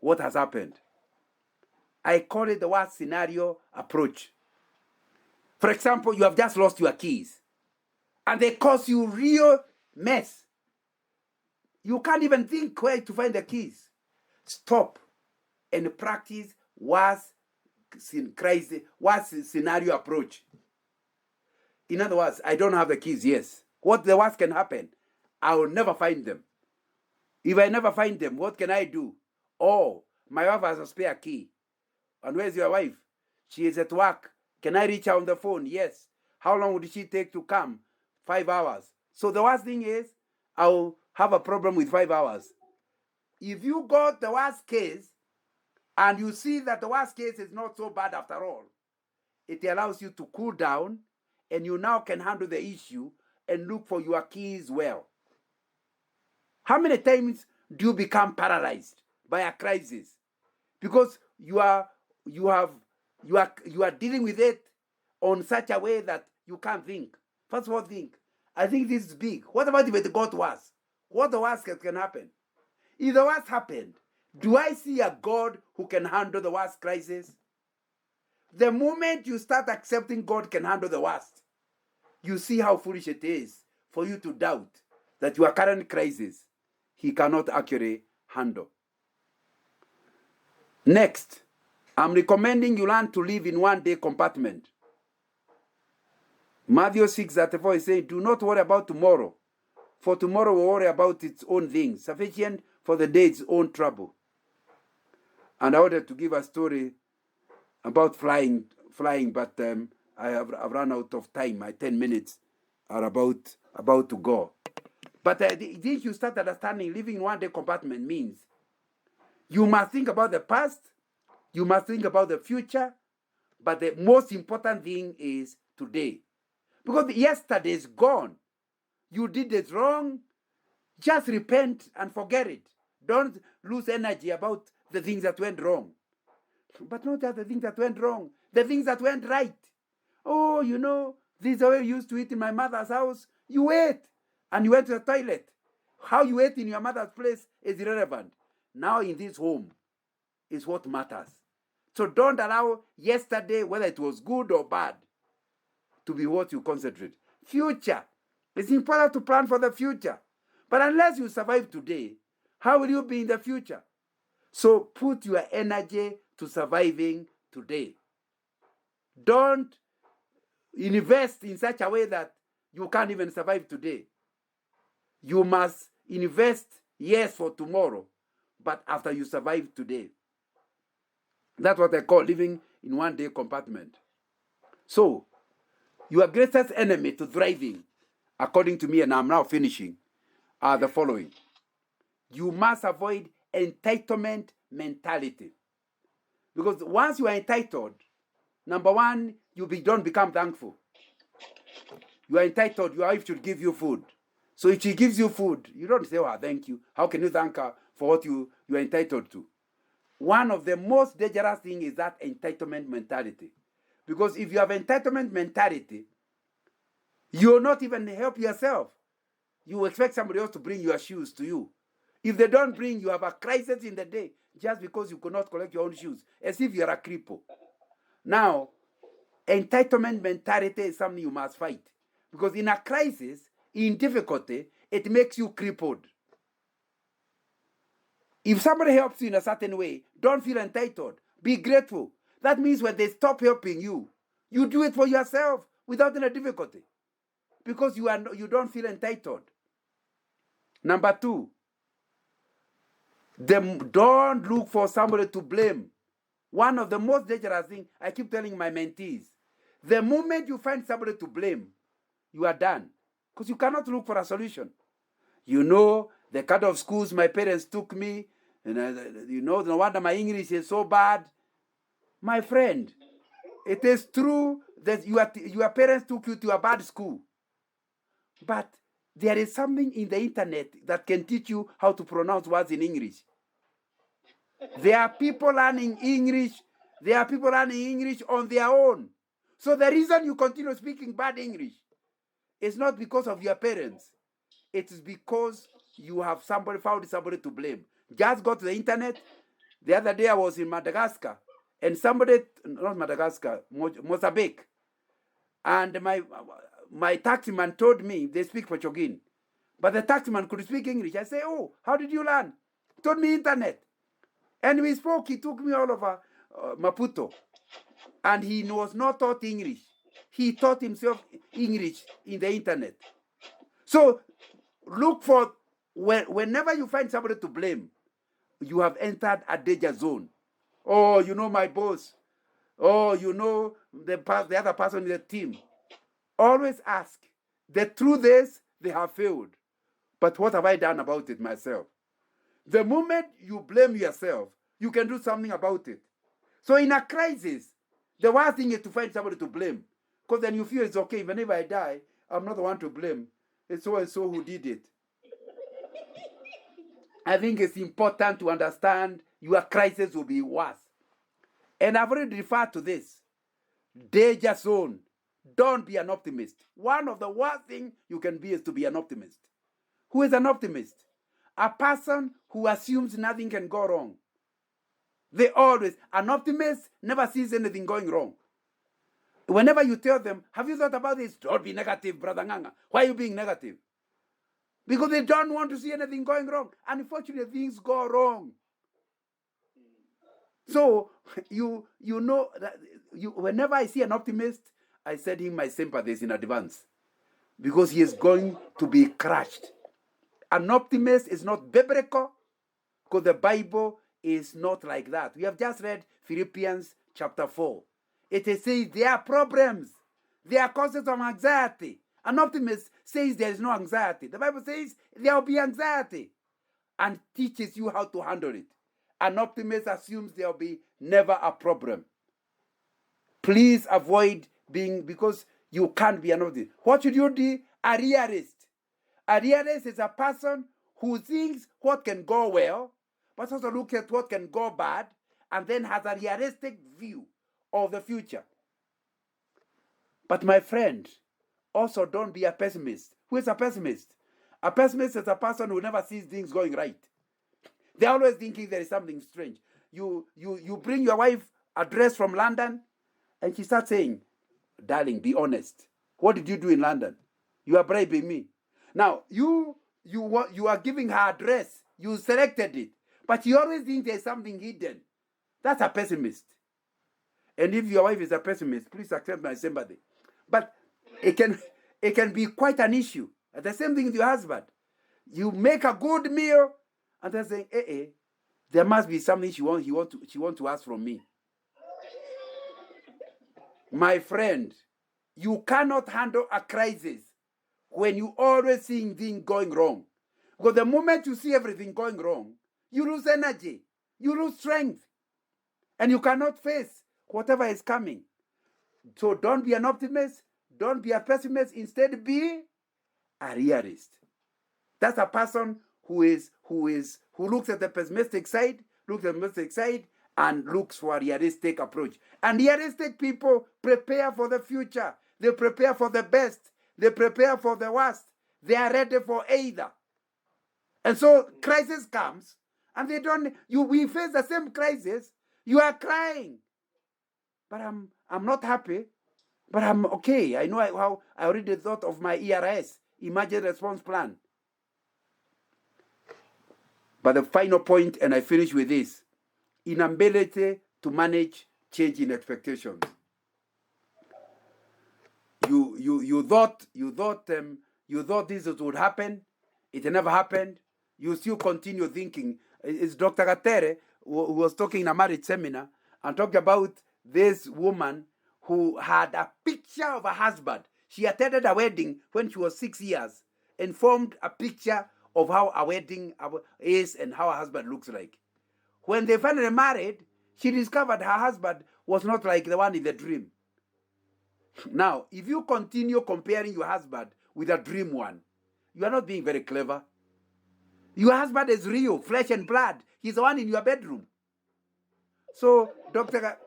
what has happened. I call it the worst scenario approach. For example, you have just lost your keys and they cause you real mess. You can't even think where to find the keys. Stop and practice worst scenario approach. In other words, I don't have the keys, yes. What the worst can happen? I will never find them. If I never find them, what can I do? Oh, my wife has a spare key. And where's your wife? She is at work. Can I reach her on the phone? Yes. How long would she take to come? 5 hours. So the worst thing is, I'll have a problem with 5 hours. If you got the worst case, and you see that the worst case is not so bad after all, it allows you to cool down, and you now can handle the issue and look for your keys well. How many times do you become paralyzed by a crisis? Because you are dealing with it on such a way that you can't think. First of all, think, I think this is big. What about if it got worse? What the worst can happen? If the worst happened, do I see a God who can handle the worst crisis? The moment you start accepting God can handle the worst, you see how foolish it is for you to doubt that your current crisis, He cannot actually handle. Next, I'm recommending you learn to live in one-day compartment. Matthew 6:34 is saying, do not worry about tomorrow, for tomorrow will worry about its own things. Sufficient for the day its own trouble. And I wanted to give a story about flying, but I've run out of time. My 10 minutes are about to go. But if you start understanding living in one-day compartment means you must think about the past, you must think about the future, but the most important thing is today. Because yesterday is gone. You did it wrong. Just repent and forget it. Don't lose energy about the things that went wrong. But not just the things that went wrong, the things that went right. Oh, this is how I used to eat in my mother's house. You ate and you went to the toilet. How you ate in your mother's place is irrelevant. Now in this home is what matters. So don't allow yesterday, whether it was good or bad, to be what you concentrate. Future. It's important to plan for the future. But unless you survive today, how will you be in the future? So put your energy to surviving today. Don't invest in such a way that you can't even survive today. You must invest, yes, for tomorrow, but after you survive today. That's what I call living in one-day compartment. So, your greatest enemy to thriving, according to me, and I'm now finishing, are the following. You must avoid entitlement mentality. Because once you are entitled, Number one, don't become thankful. You are entitled. Your wife should give you food. So if she gives you food, you don't say, "Oh, thank you." How can you thank her for what you are entitled to? One of the most dangerous things is that entitlement mentality. Because if you have entitlement mentality, you will not even help yourself. You expect somebody else to bring your shoes to you. If they don't bring, you have a crisis in the day just because you could not collect your own shoes, as if you're a cripple. Now, entitlement mentality is something you must fight. Because in a crisis, in difficulty, it makes you crippled. If somebody helps you in a certain way, don't feel entitled. Be grateful. That means when they stop helping you, you do it for yourself without any difficulty. Because you don't feel entitled. Number two, don't look for somebody to blame. One of the most dangerous things I keep telling my mentees, the moment you find somebody to blame, you are done. Because you cannot look for a solution. You know, the kind of schools my parents took me, and no wonder my English is so bad. My friend, it is true that your parents took you to a bad school. But there is something in the internet that can teach you how to pronounce words in English. There are people learning English. There are people learning English on their own. So the reason you continue speaking bad English is not because of your parents. It is because you have found somebody to blame. Just go to the internet. The other day I was in Madagascar, and not Madagascar, Mozambique, and my taximan told me they speak Portuguese, but the taximan could speak English. I say, "Oh, how did you learn?" Told me internet, and we spoke. He took me all over Maputo, and he was not taught English. He taught himself English in the internet. So look for whenever you find somebody to blame, you have entered a danger zone. Oh, my boss. Oh, the other person in the team. Always ask. The truth is they have failed. But what have I done about it myself? The moment you blame yourself, you can do something about it. So in a crisis, the worst thing is to find somebody to blame. Because then you feel it's okay. Whenever I die, I'm not the one to blame. It's so and so who did it. I think it's important to understand your crisis will be worse. And I've already referred to this. Danger zone. Don't be an optimist. One of the worst things you can be is to be an optimist. Who is an optimist? A person who assumes nothing can go wrong. An optimist never sees anything going wrong. Whenever you tell them, have you thought about this? Don't be negative, Brother Nganga. Why are you being negative? Because they don't want to see anything going wrong. Unfortunately, things go wrong. So, you know that whenever I see an optimist, I send him my sympathies in advance. Because he is going to be crushed. An optimist is not biblical, because the Bible is not like that. We have just read Philippians chapter 4. It says there are problems. There are causes of anxiety. An optimist says there is no anxiety. The Bible says there will be anxiety and teaches you how to handle it. An optimist assumes there will be never a problem. Please avoid because you can't be an optimist. What should you do? A realist. A realist is a person who thinks what can go well, but also looks at what can go bad, and then has a realistic view of the future. But my friend, also don't be a pessimist. Who is a pessimist? A pessimist is a person who never sees things going right. They're always thinking there is something strange. You bring your wife a dress from London, and she starts saying, "Darling, be honest. What did you do in London? You are bribing me." Now, you are giving her a dress. You selected it. But you always think there's something hidden. That's a pessimist. And if your wife is a pessimist, please accept my sympathy. But it can be quite an issue. The same thing with your husband. You make a good meal, and they're saying, there must be something she wants to ask from me. My friend, you cannot handle a crisis when you always seeing things going wrong. Because the moment you see everything going wrong, you lose energy, you lose strength, and you cannot face whatever is coming. So don't be an optimist. Don't be a pessimist. Instead, be a realist. That's a person who looks at the pessimistic side, and looks for a realistic approach. And realistic people prepare for the future. They prepare for the best. They prepare for the worst. They are ready for either. And so crisis comes, and we face the same crisis. You are crying, but I'm not happy, but I'm okay. I know how I already thought of my ERS, emergency response plan. But the final point, and I finish with this: inability to manage change in expectations. You thought this would happen. It never happened. You still continue thinking. It's Dr. Gatere who was talking in a marriage seminar and talked about this woman who had a picture of a husband. She attended a wedding when she was 6 years and formed a picture of how a wedding is and how a husband looks like. When they finally married, she discovered her husband was not like the one in the dream. Now, if you continue comparing your husband with a dream one, you are not being very clever. Your husband is real, flesh and blood. He's the one in your bedroom. So Dr.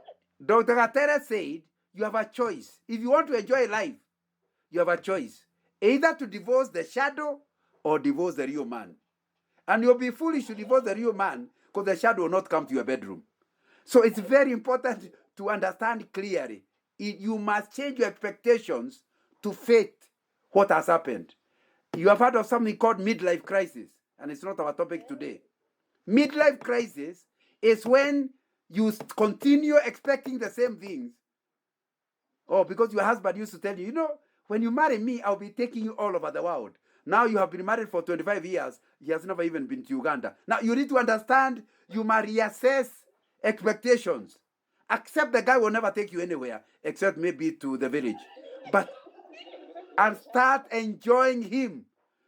Gatera said, you have a choice. If you want to enjoy life, you have a choice. Either to divorce the shadow or divorce the real man. And you'll be foolish to divorce the real man because the shadow will not come to your bedroom. So it's very important to understand clearly. You must change your expectations to fit what has happened. You have heard of something called midlife crisis, and it's not our topic today. Midlife crisis is when you continue expecting the same things. Oh, because your husband used to tell you, when you marry me, I'll be taking you all over the world. Now you have been married for 25 years. He has never even been to Uganda. Now you need to understand, you must reassess expectations. Accept the guy will never take you anywhere, except maybe to the village. And start enjoying him.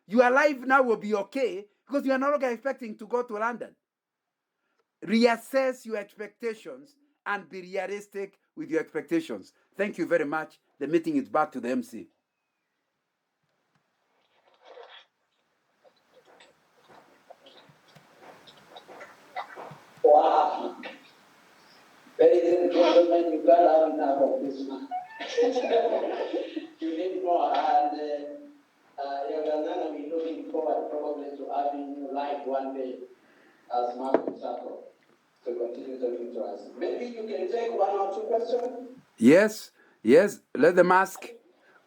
Your life now will be okay because you are no longer expecting to go to London. Reassess your expectations and be realistic with your expectations. Thank you very much. The meeting is back to the MC. Wow. Ladies and gentlemen, you got out enough of this one. You need more, and Yoganana, we're looking forward probably to having you live one day as Marco Sacco to continue talking to us. Maybe you can take one or two questions. Yes. Let them ask,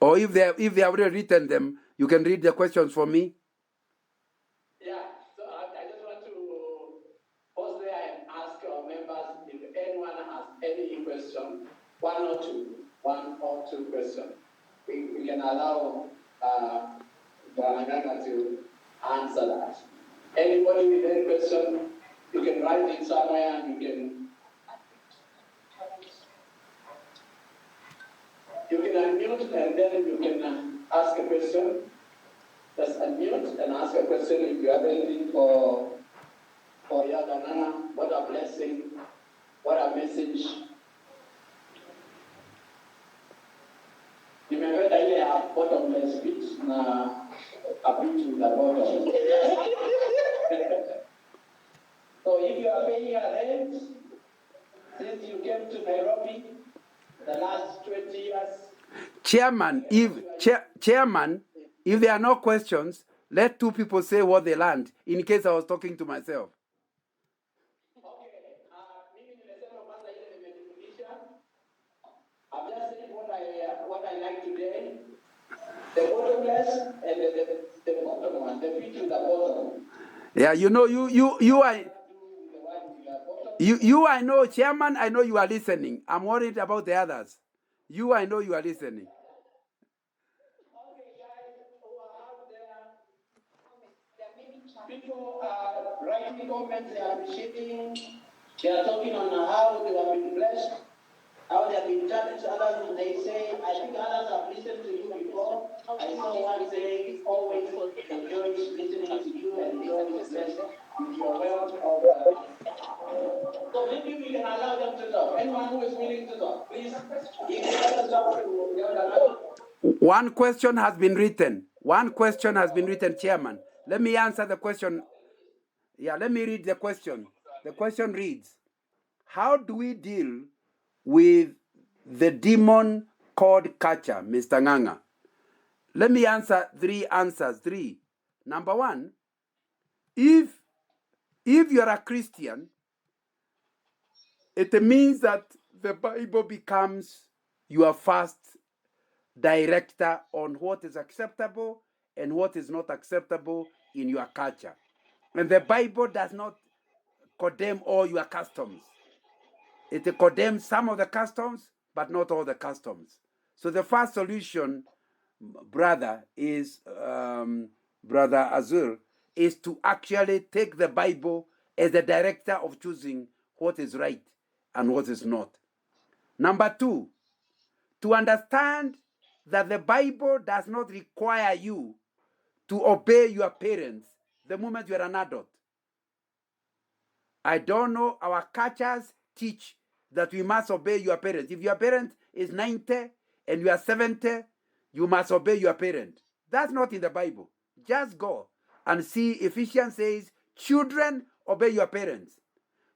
or if they have already written them, you can read the questions for me. Yeah. So I just want to pause there and ask our members if anyone has any question, one or two questions. We can allow Banagana to answer that. Anybody with any question, you can write it somewhere and you can unmute and then you can ask a question. Just unmute and ask a question if you have anything for Yaganana. What a blessing, what a message. Nimependa ile ya bottomless pit na a pit with the bottom. So if you are paying your rent, since you came to Nairobi the last 20 years. Chairman, if there are no questions, let two people say what they learned, in case I was talking to myself. I've just said what I like today. The bottomless and the bottom one, the feet with the bottom. Yeah, I know, Chairman, I know you are listening. I'm worried about the others. I know you are listening. Okay, guys who are out there, people are writing comments, they are appreciating, they are talking on how they have been blessed, how they have been challenged. Others, and they say, I think others have listened to you before. I saw one saying, always enjoy listening to you and enjoy this blessed with your wealth of. So maybe we can can allow them to talk. Anyone who is willing to talk, please. If the others don't, One question has been written. One question has been written, Chairman. Let me answer the question. Yeah, let me read the question. The question reads, how do we deal with the demon called culture, Mr. Nganga? Let me answer three answers. Three. Number one, if you're a Christian, it means that the Bible becomes your first director on what is acceptable and what is not acceptable in your culture. And the Bible does not condemn all your customs. It condemns some of the customs, but not all the customs. So the first solution, brother, is Brother Azur, is to actually take the Bible as the director of choosing what is right and what is not. Number two, to understand that the Bible does not require you to obey your parents the moment you're an adult. I don't know, our cultures teach that we must obey your parents. If your parent is 90 and you are 70, you must obey your parent. That's not in the Bible. Just go and see Ephesians says, children, obey your parents.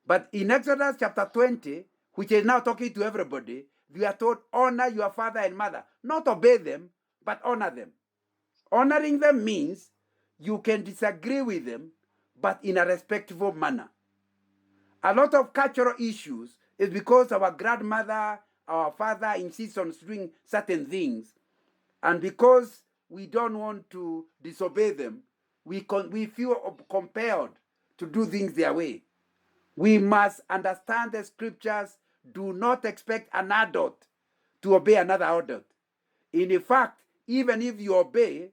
But in Exodus chapter 20, which is now talking to everybody, we are told, honor your father and mother. Not obey them, but honor them. Honoring them means you can disagree with them, but in a respectful manner. A lot of cultural issues is because our grandmother, our father insists on doing certain things, and because we don't want to disobey them, we feel compelled to do things their way. We must understand the scriptures. Do not expect an adult to obey another adult. In fact, even if you obey,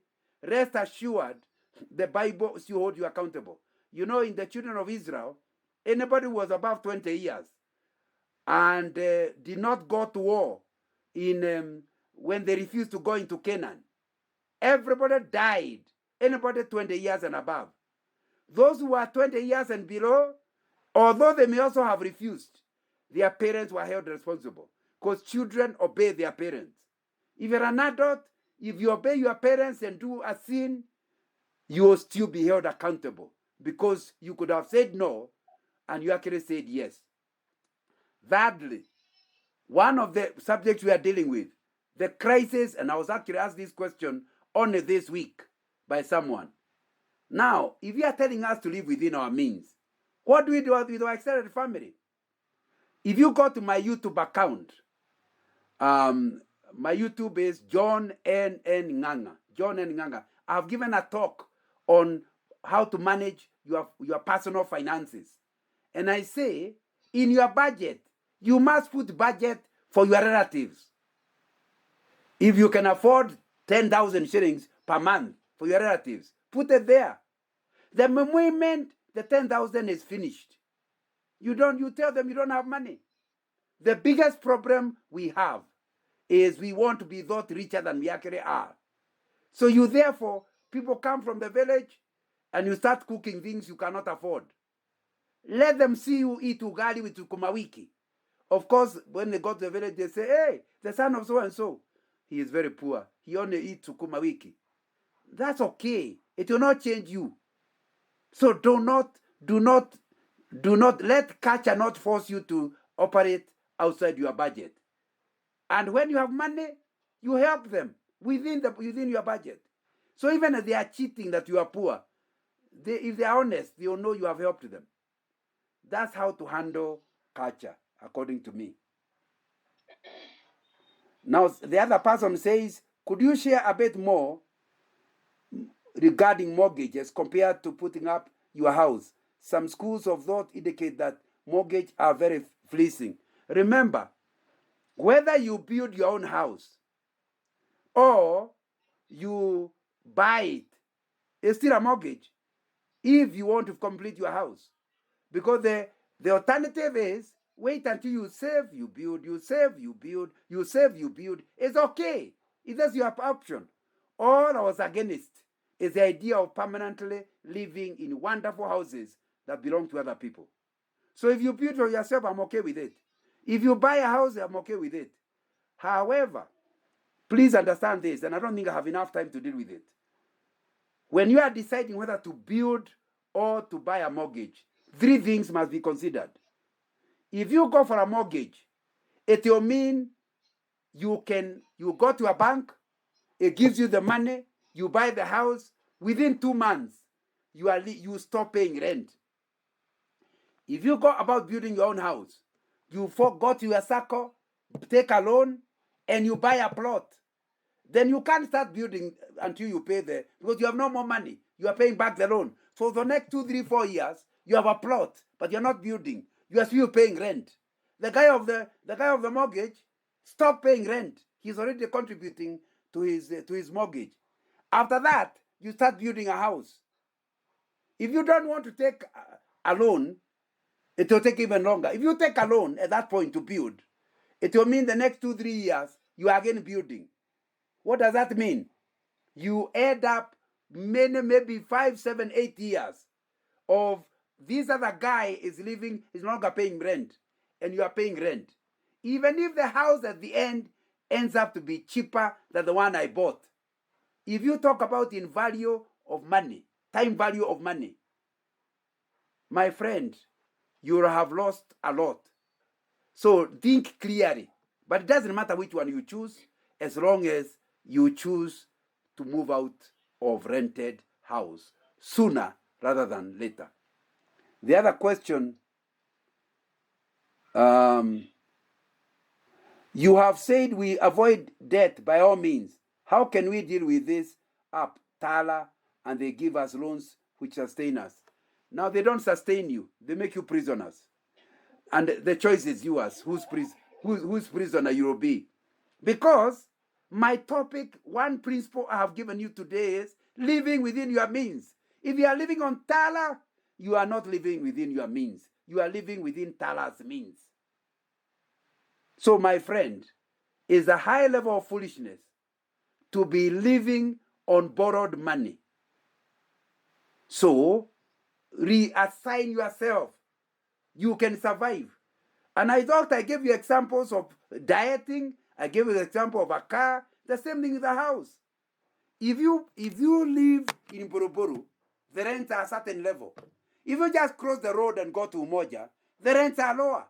rest assured the Bible still holds you accountable. You know, in the children of Israel, anybody who was above 20 years and did not go to war when they refused to go into Canaan, everybody died. Anybody 20 years and above. Those who are 20 years and below, although they may also have refused, their parents were held responsible because children obey their parents. If you're an adult, if you obey your parents and do a sin, you will still be held accountable because you could have said no and you actually said yes. Thirdly, one of the subjects we are dealing with, the crisis, and I was actually asked this question only this week by someone. Now, if you are telling us to live within our means, what do we do with our extended family? If you go to my YouTube account, my YouTube is John N. Nganga. John N. Nganga. I've given a talk on how to manage your personal finances. And I say, in your budget, you must put budget for your relatives. If you can afford 10,000 shillings per month for your relatives, put it there. The moment the 10,000 is finished, you tell them you don't have money. The biggest problem we have is we want to be thought richer than we actually are. So people come from the village and you start cooking things you cannot afford. Let them see you eat ugali with sukuma wiki. Of course, when they go to the village, they say, hey, the son of so-and-so, he is very poor. He only eats sukuma wiki. That's okay. It will not change you. So do not let culture not force you to operate outside your budget. And when you have money, you help them within your budget. So even if they are cheating that you are poor, if they are honest, they will know you have helped them. That's how to handle culture, according to me. Now, the other person says, could you share a bit more regarding mortgages compared to putting up your house? Some schools of thought indicate that mortgages are very fleecing. Remember, whether you build your own house or you buy it, it's still a mortgage if you want to complete your house. Because the alternative is wait until you save, you build, you save, you build, you save, you build. It's okay. It is your option. All I was against is the idea of permanently living in wonderful houses that belong to other people. So if you build for yourself, I'm okay with it. If you buy a house, I'm okay with it. However, please understand this, and I don't think I have enough time to deal with it. When you are deciding whether to build or to buy a mortgage, 3 things must be considered. If you go for a mortgage, it will mean you go to a bank, it gives you the money, you buy the house, within 2 months, you stop paying rent. If you go about building your own house, you go to your circle, take a loan, and you buy a plot. Then you can't start building until you pay because you have no more money. You are paying back the loan. So the next 2, 3, 4 years, you have a plot, but you're not building. You are still paying rent. The guy of the mortgage stopped paying rent. He's already contributing to his mortgage. After that, you start building a house. If you don't want to take a loan, it will take even longer. If you take a loan at that point to build, it will mean the next 2, 3 years, you are again building. What does that mean? You add up maybe 5, 7, 8 years of this other guy is no longer paying rent, and you are paying rent. Even if the house at the end ends up to be cheaper than the one I bought. If you talk about in value of money, time value of money, my friend, you will have lost a lot. So think clearly. But it doesn't matter which one you choose, as long as you choose to move out of rented house sooner rather than later. The other question, you have said we avoid debt by all means. How can we deal with this app, Tala, and they give us loans which sustain us? Now they don't sustain you, they make you prisoners. And the choice is yours, whose prisoner you will be. Because my topic, one principle I have given you today is living within your means. If you are living on Tala, you are not living within your means. You are living within Tala's means. So my friend, it's a high level of foolishness to be living on borrowed money. So reassign yourself. You can survive. And I thought I gave you examples of dieting. I gave you the example of a car. The same thing with a house. If you live in Buruburu, the rents are a certain level. If you just cross the road and go to Umoja, the rents are lower.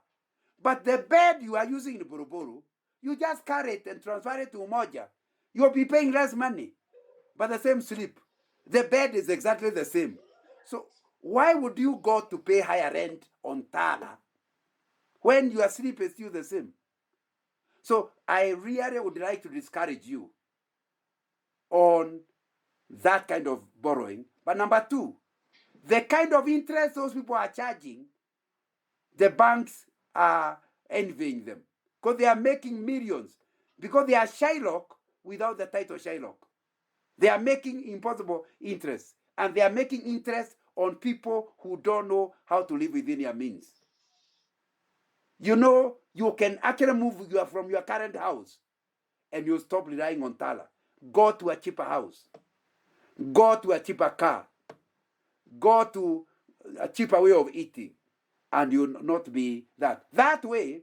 But the bed you are using in Buruburu, you just carry it and transfer it to Umoja. You'll be paying less money, but the same sleep. The bed is exactly the same. So why would you go to pay higher rent on Tala when your sleep is still the same? So I really would like to discourage you on that kind of borrowing. But number 2, the kind of interest those people are charging, the banks are envying them because they are making millions, because they are Shylock without the title Shylock. They are making impossible interest, and they are making interest on people who don't know how to live within their means. You know, you can actually move from your current house and you stop relying on Tala. Go to a cheaper house. Go to a cheaper car. Go to a cheaper way of eating, and you will not be that. That way,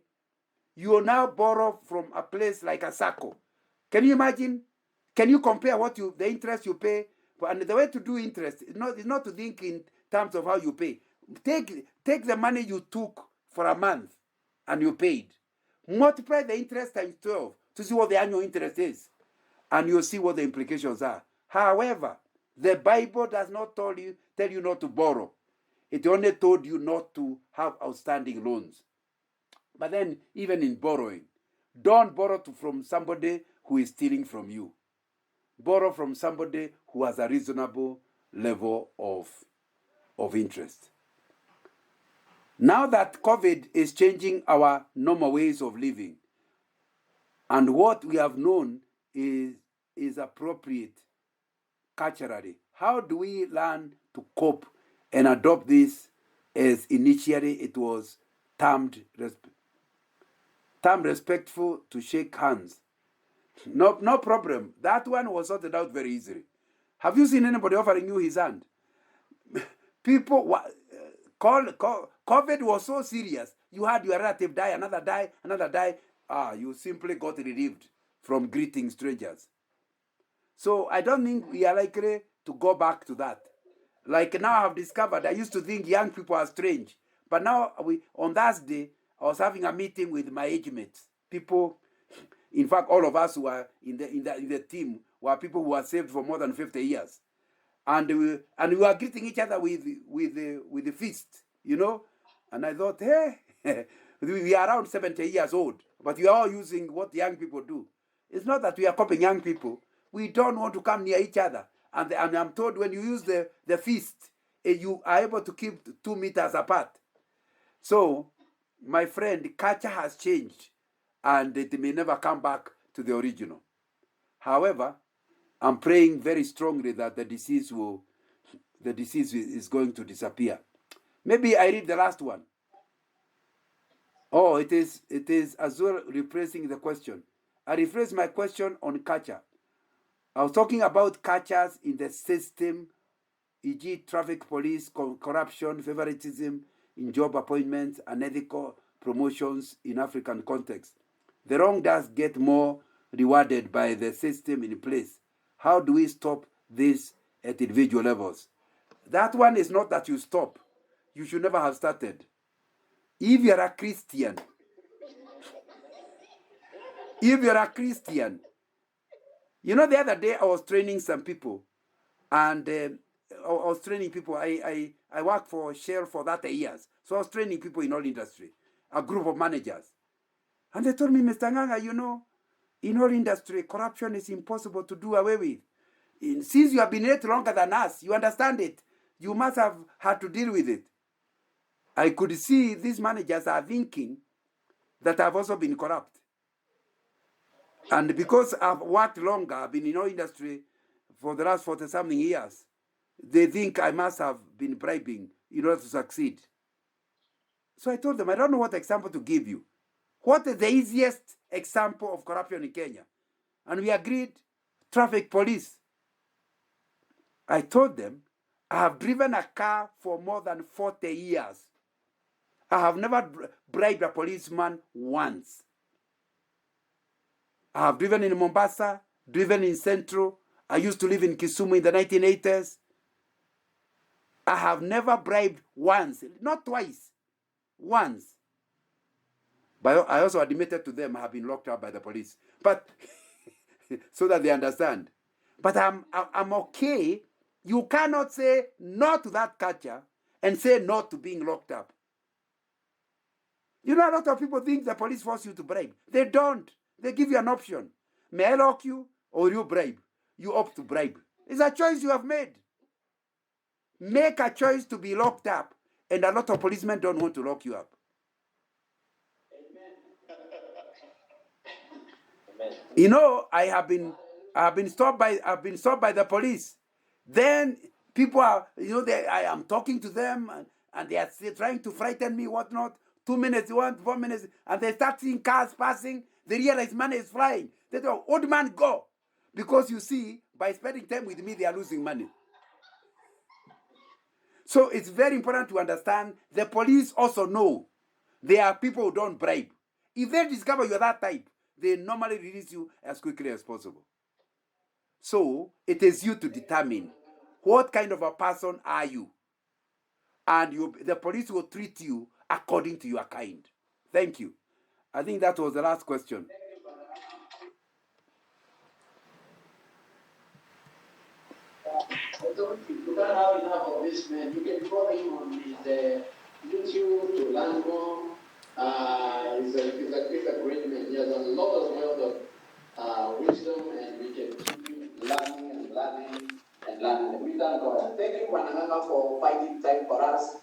you will now borrow from a place like a circle. Can you imagine? Can you compare the interest you pay? And the way to do interest is not to think in terms of how you pay. Take the money you took for a month and you paid. Multiply the interest times 12 to see what the annual interest is. And you'll see what the implications are. However, the Bible does not tell you not to borrow. It only told you not to have outstanding loans. But then, even in borrowing, don't borrow from somebody who is stealing from you. Borrow from somebody who has a reasonable level of interest. Now that COVID is changing our normal ways of living, and what we have known is appropriate culturally, how do we learn to cope and adopt this as initially it was termed respectful to shake hands? No problem. That one was sorted out very easily. Have you seen anybody offering you his hand? People, COVID was so serious. You had your relative die, another die, another die. You simply got relieved from greeting strangers. So I don't think we are likely to go back to that. Like now I've discovered, I used to think young people are strange. But now on that day, I was having a meeting with my age mates. People, in fact, all of us who are in the team were people who are saved for more than 50 years. And we were greeting each other with the fist, you know. And I thought, hey, we are around 70 years old, but we are all using what young people do. It's not that we are copying young people. We don't want to come near each other. And I'm told when you use the fist, you are able to keep 2 meters apart. So, my friend, culture has changed, and it may never come back to the original. However, I'm praying very strongly that the disease is going to disappear. Maybe I read the last one. Oh, it is Azur rephrasing the question. I rephrase my question on culture. I was talking about cultures in the system, e.g. traffic police, corruption, favoritism in job appointments, unethical promotions in African context. The wrong does get more rewarded by the system in place. How do we stop this at individual levels? That one is not that you stop. You should never have started. If you're a Christian, you know, the other day I was training some people, and I was training people. I worked for Shell for 30 years. So I was training people in oil industry, a group of managers. And they told me, Mr. Nganga, you know, in oil industry, corruption is impossible to do away with. Since you have been in it longer than us, you understand it. You must have had to deal with it. I could see these managers are thinking that I've also been corrupt. And because I've worked longer, I've been in oil industry for the last 40-something years, they think I must have been bribing in order to succeed. So I told them, I don't know what example to give you. What is the easiest example of corruption in Kenya? And we agreed, traffic police. I told them, I have driven a car for more than 40 years. I have never bribed a policeman once. I have driven in Mombasa, driven in Central. I used to live in Kisumu in the 1980s. I have never bribed once, not twice, once. But I also admitted to them I have been locked up by the police. But so that they understand. But I'm okay. You cannot say no to that culture and say no to being locked up. You know, a lot of people think the police force you to bribe. They don't. They give you an option. May I lock you or you bribe? You opt to bribe. It's a choice you have made. Make a choice to be locked up, and a lot of policemen don't want to lock you up. Amen. You know, I've been stopped by the police. Then people are, you know, I am talking to them, and they are trying to frighten me, whatnot. 2 minutes, 4 minutes, and they start seeing cars passing. They realize money is flying. They go, old man, go. Because you see, by spending time with me, they are losing money. So it's very important to understand the police also know there are people who don't bribe. If they discover you're that type, they normally release you as quickly as possible. So it is you to determine what kind of a person are you. And the police will treat you according to your kind. Thank you. I think that was the last question. You can't have enough of this man. You can follow him on his YouTube to learn more. He's a great man. He has a lot of wealth of wisdom, and we can keep learning and learning and learning. We thank God. Thank you, Wananganga, for finding time for us.